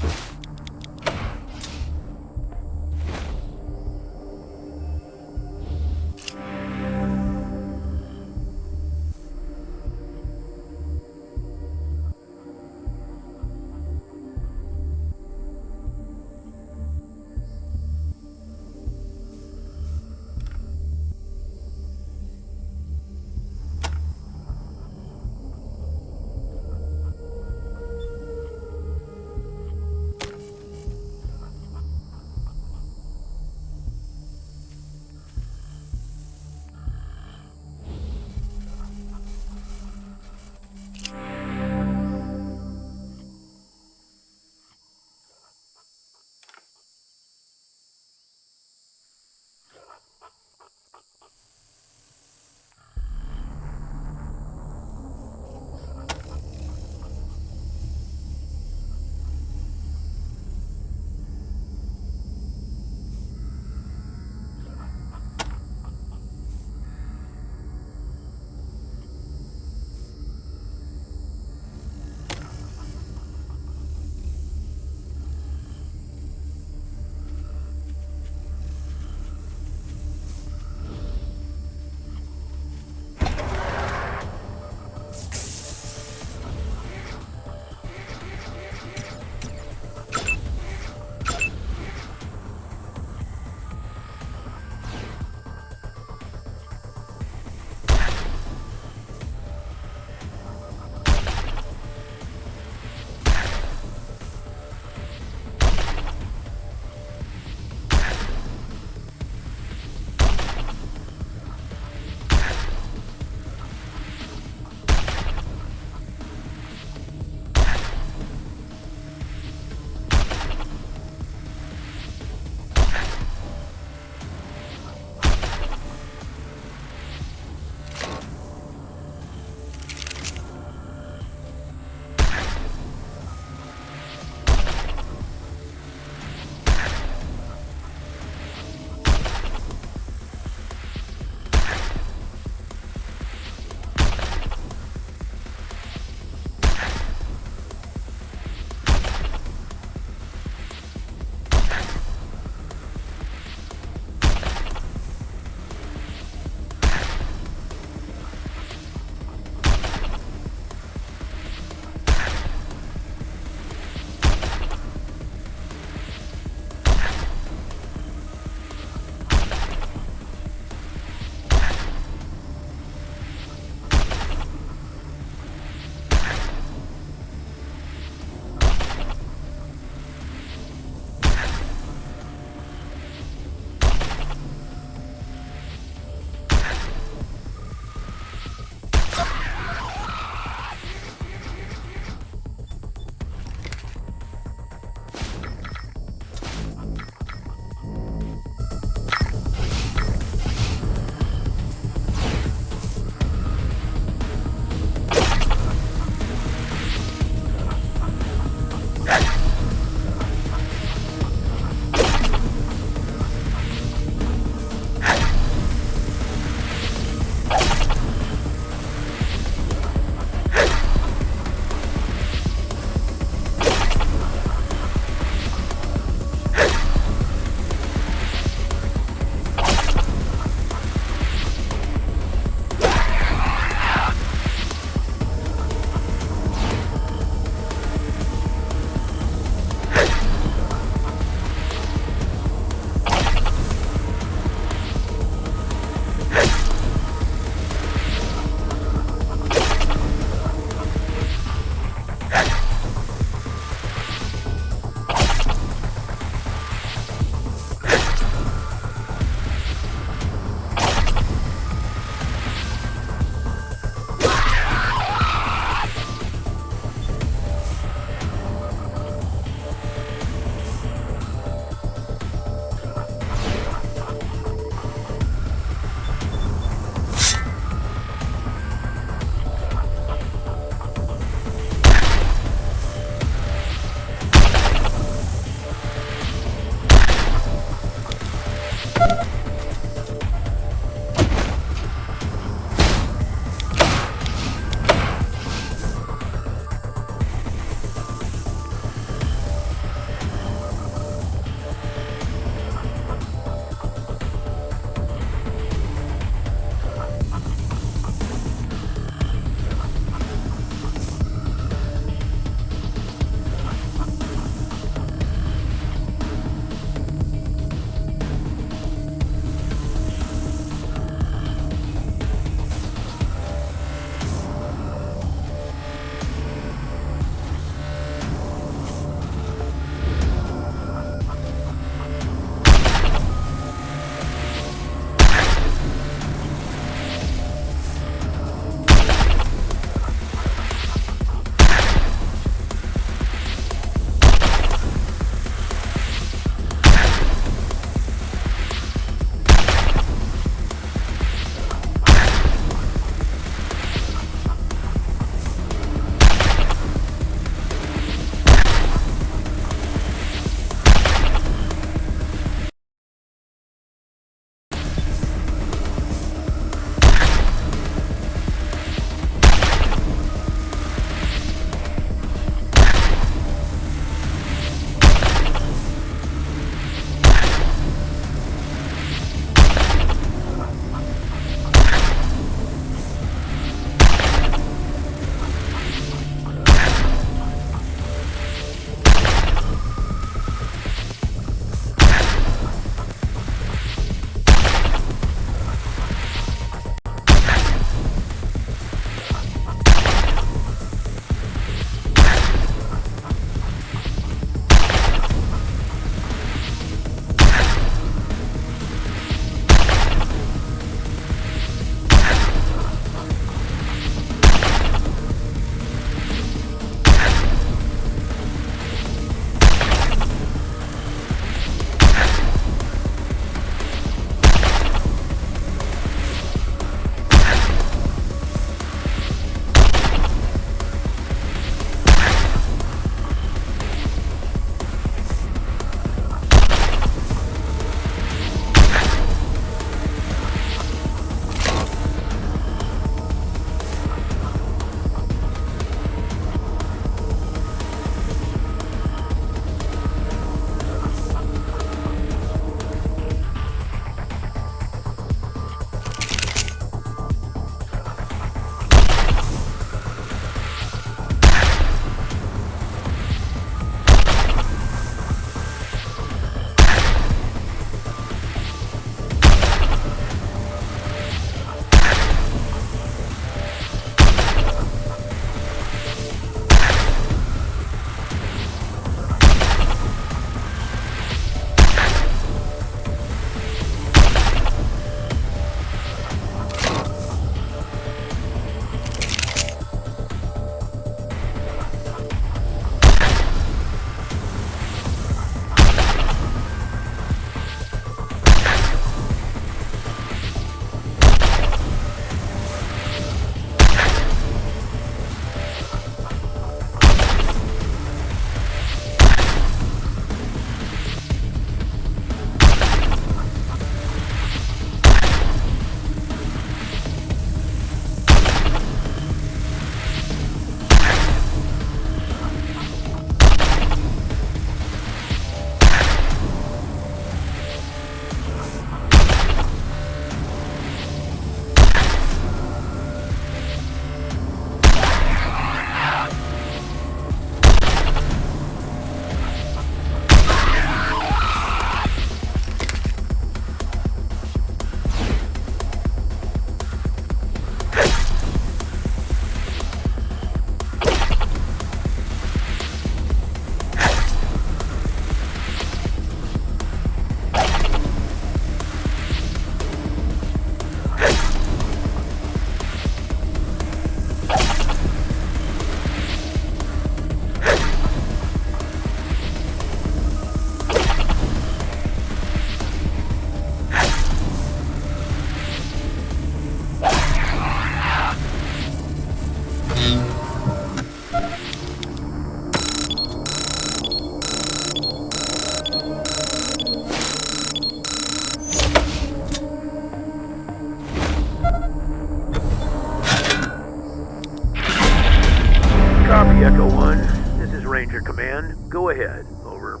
ahead. Over.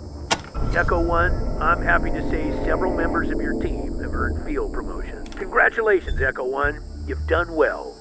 Echo 1, I'm happy to say several members of your team have earned field promotions. Congratulations, Echo 1. You've done well.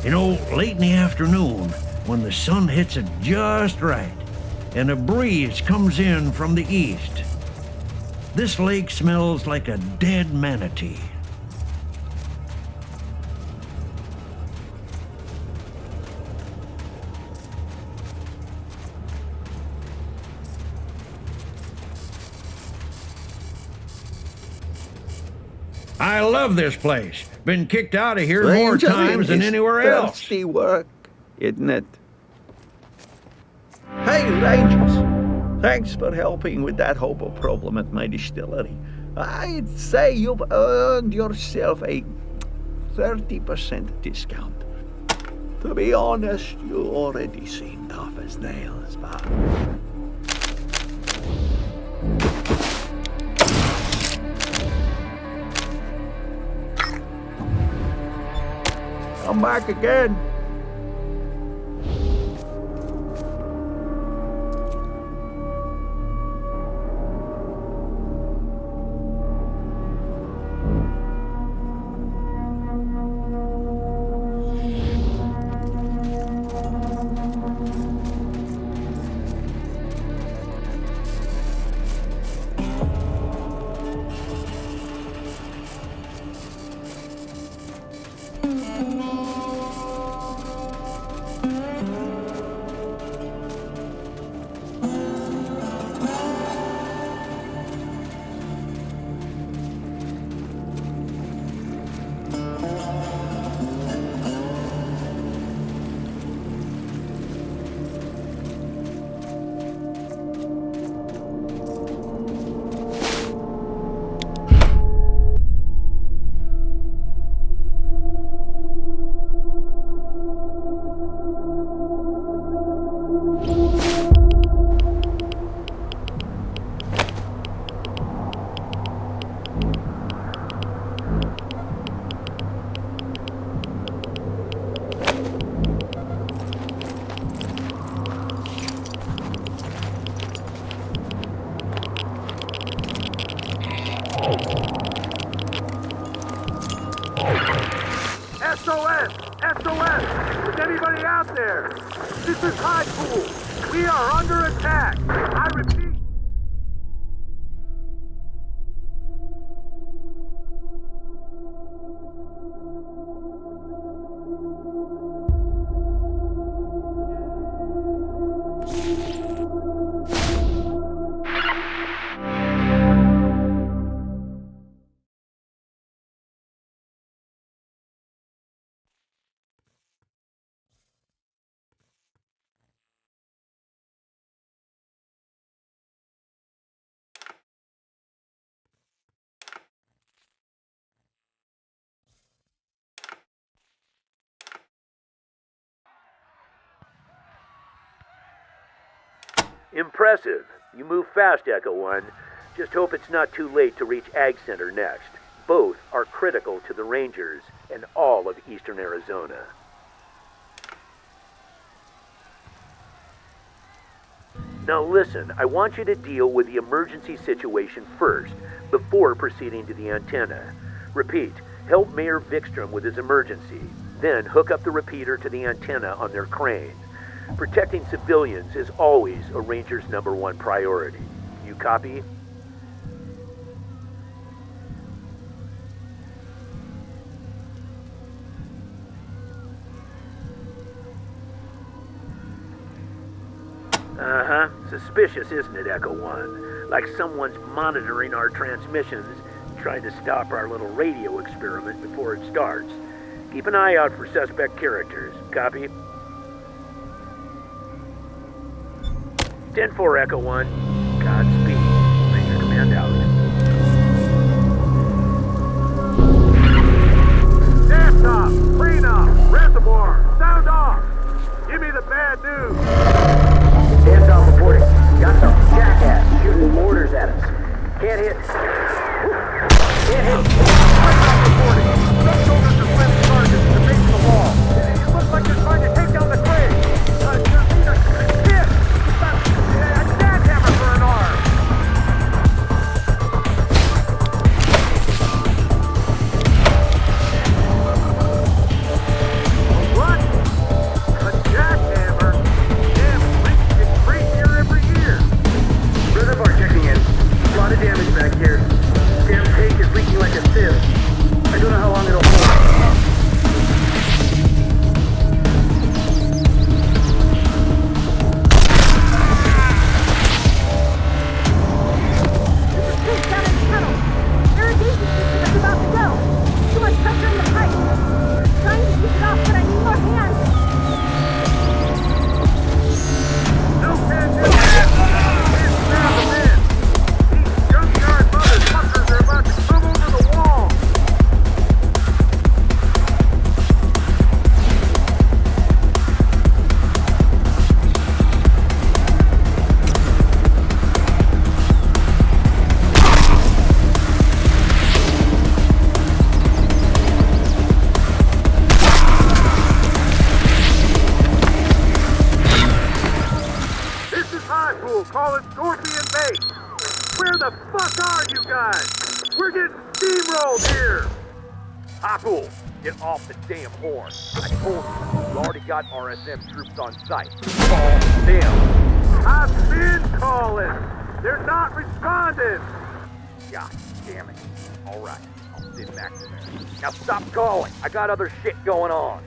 You know, late in the afternoon, when the sun hits it just right, and a breeze comes in from the east, this lake smells like a dead manatee. I love this place. Been kicked out of here more times than anywhere else. Thirsty work, isn't it? Hey, Rangers! Thanks for helping with that hobo problem at my distillery. I'd say you've earned yourself a 30% discount. To be honest, you already seem tough as nails, but... Come back again. SOS! SOS! Is anybody out there? This is High Pool. We are under attack. I repeat. Impressive. You move fast, Echo One. Just hope it's not too late to reach Ag Center next. Both are critical to the Rangers and all of eastern Arizona. Now listen, I want you to deal with the emergency situation first, before proceeding to the antenna. Repeat, help Mayor Vikstrom with his emergency. Then hook up the repeater to the antenna on their crane. Protecting civilians is always a Ranger's #1 priority. You copy? Uh-huh. Suspicious, isn't it, Echo One? Like someone's monitoring our transmissions, trying to stop our little radio experiment before it starts. Keep an eye out for suspect characters. Copy? 10-4, Echo One. Godspeed. Ranger Command out. Gas off! Clean up! Reservoir! Sound off! Give me the bad news! Gas off reporting. Got some jackass shooting mortars at us. Can't hit. Can't hit. Gas off reporting. Some soldiers are planting targets to base the wall. It looks like they're trying to take down the crane. Your leader, Kid! A jackhammer for an arm! leaking like a sieve. I don't know how long it'll hold. Calling Scorpion Base. Where the fuck are you guys? We're getting steamrolled here. Apple, get off the damn horn. I told you, we already got RSM troops on site. Call them. I've been calling. They're not responding. God damn it. All right, I'll send Max in there. Now stop calling. I got other shit going on.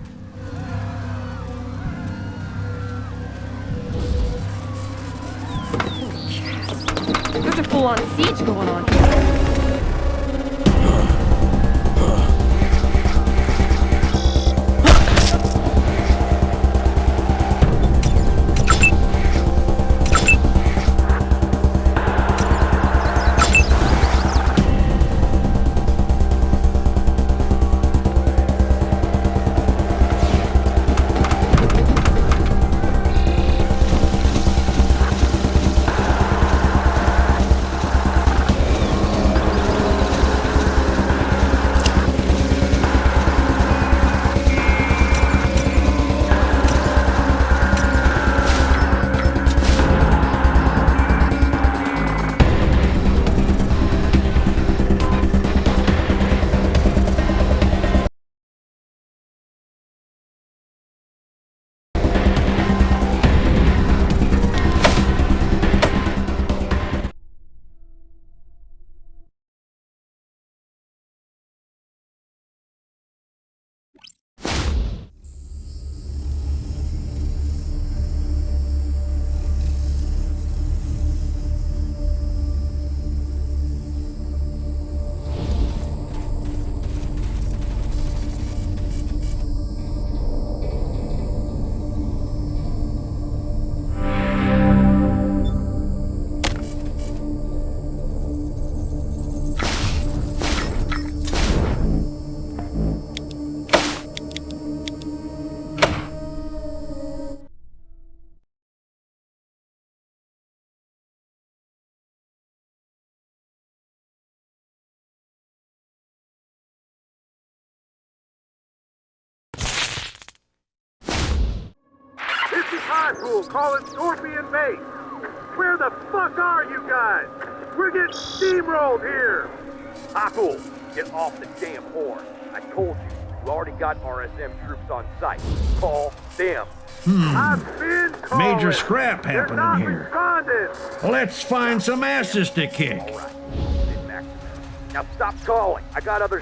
There's a full-on siege going on here. High calling Scorpion Base. Where the fuck are you guys? We're getting steamrolled here. Apple, get off the damn horn. I told you, we already got RSM troops on site. Call them. I've been calling. Major scrap happening not here. Responding. Let's find some asses to kick. All right, send Max in there. Now stop calling. I got other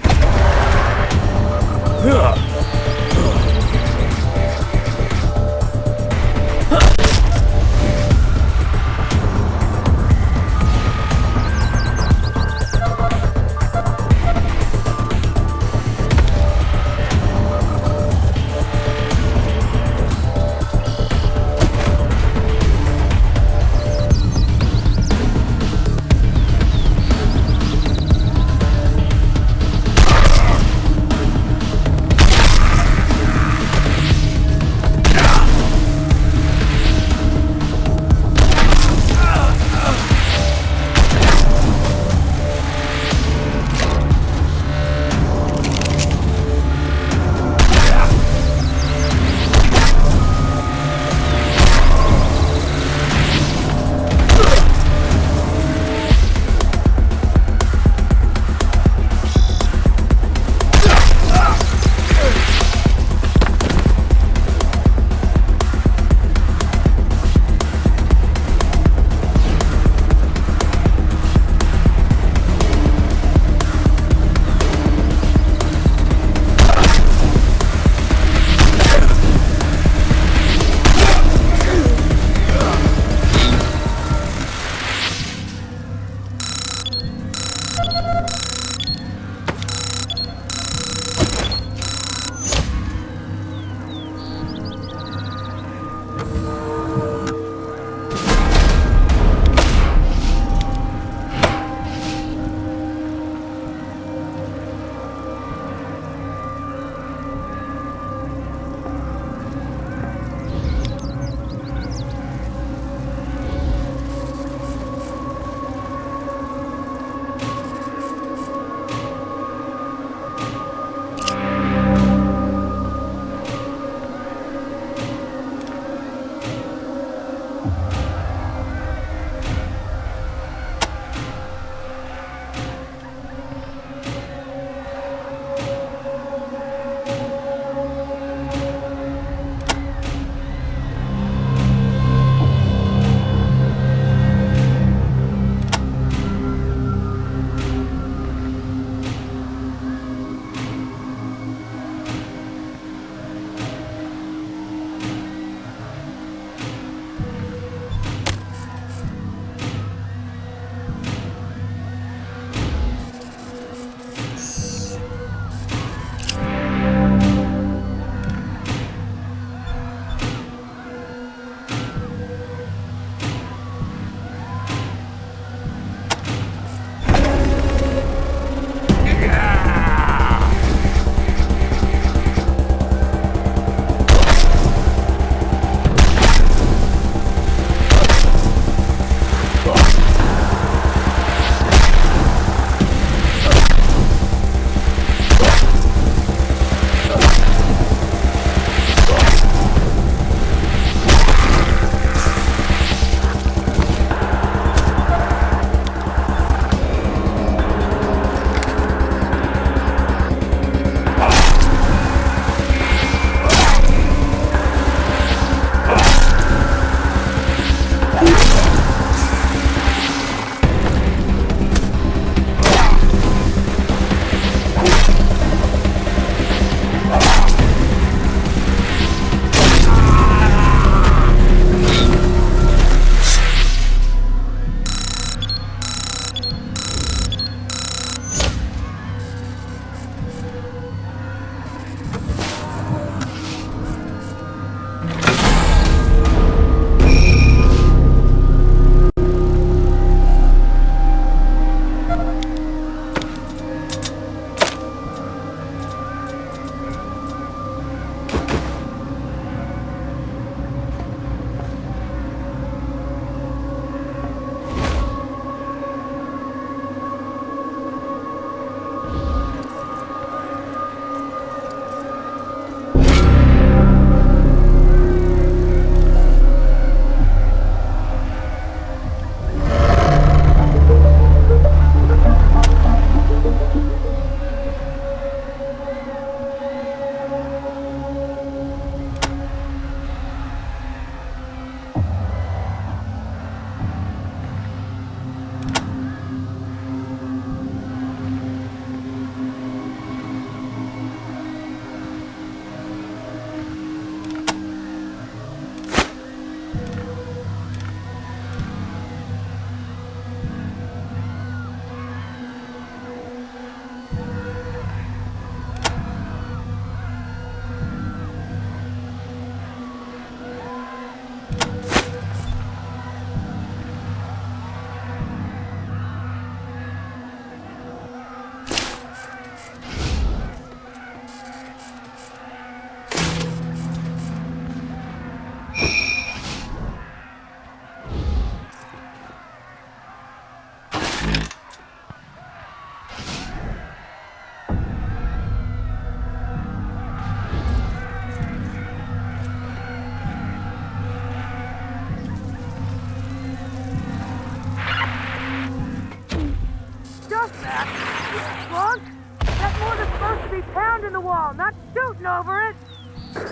drunk? That mortar's supposed to be pounding the wall, not shooting over it.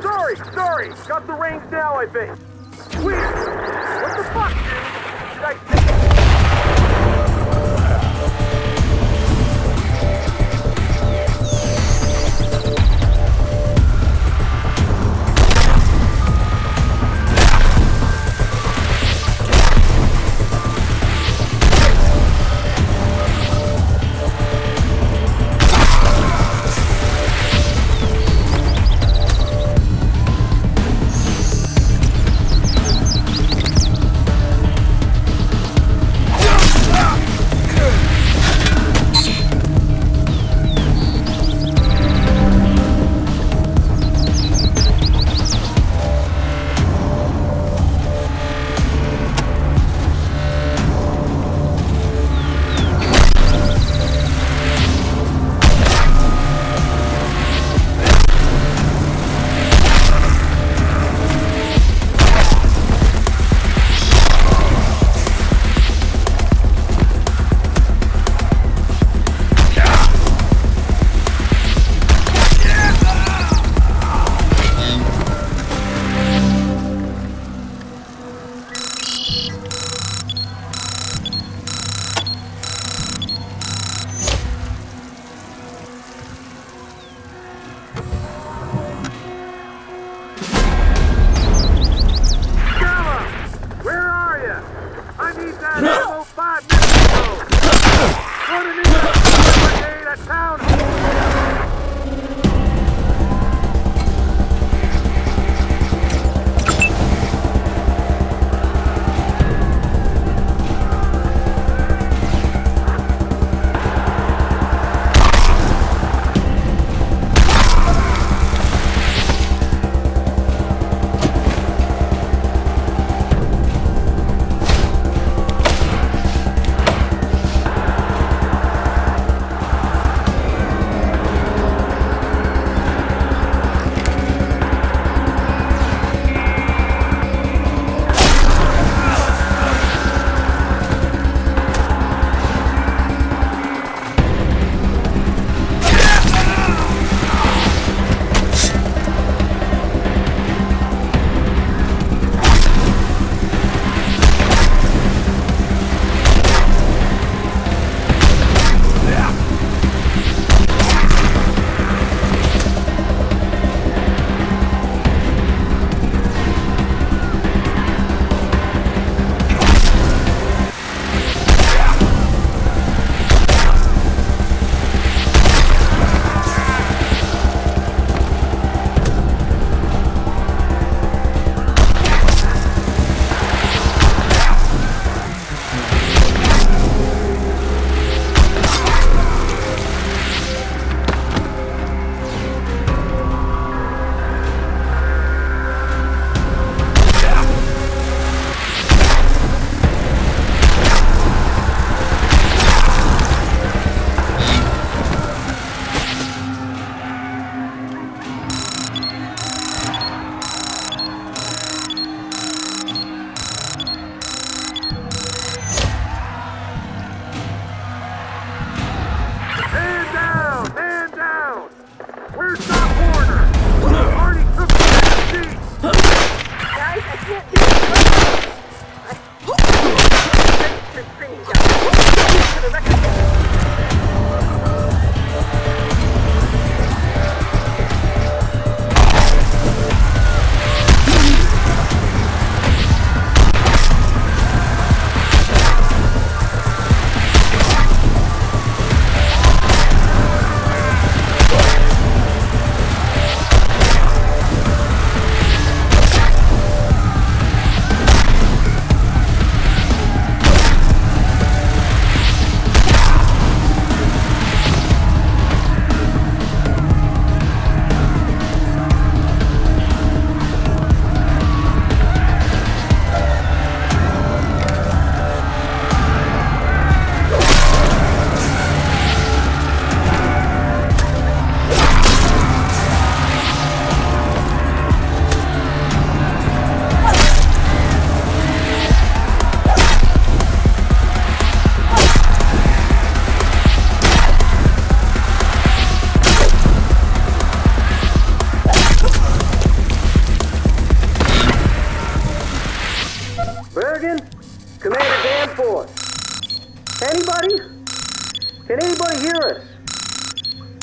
Sorry. Got the range now, I think. Sweet. What the fuck, dude? Did I...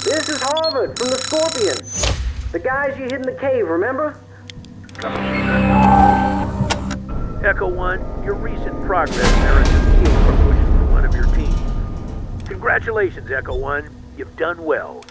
This is Harvard from the Scorpions. The guys you hid in the cave, remember? Echo 1, your recent progress merits a meal promotion for one of your team. Congratulations, Echo 1. You've done well.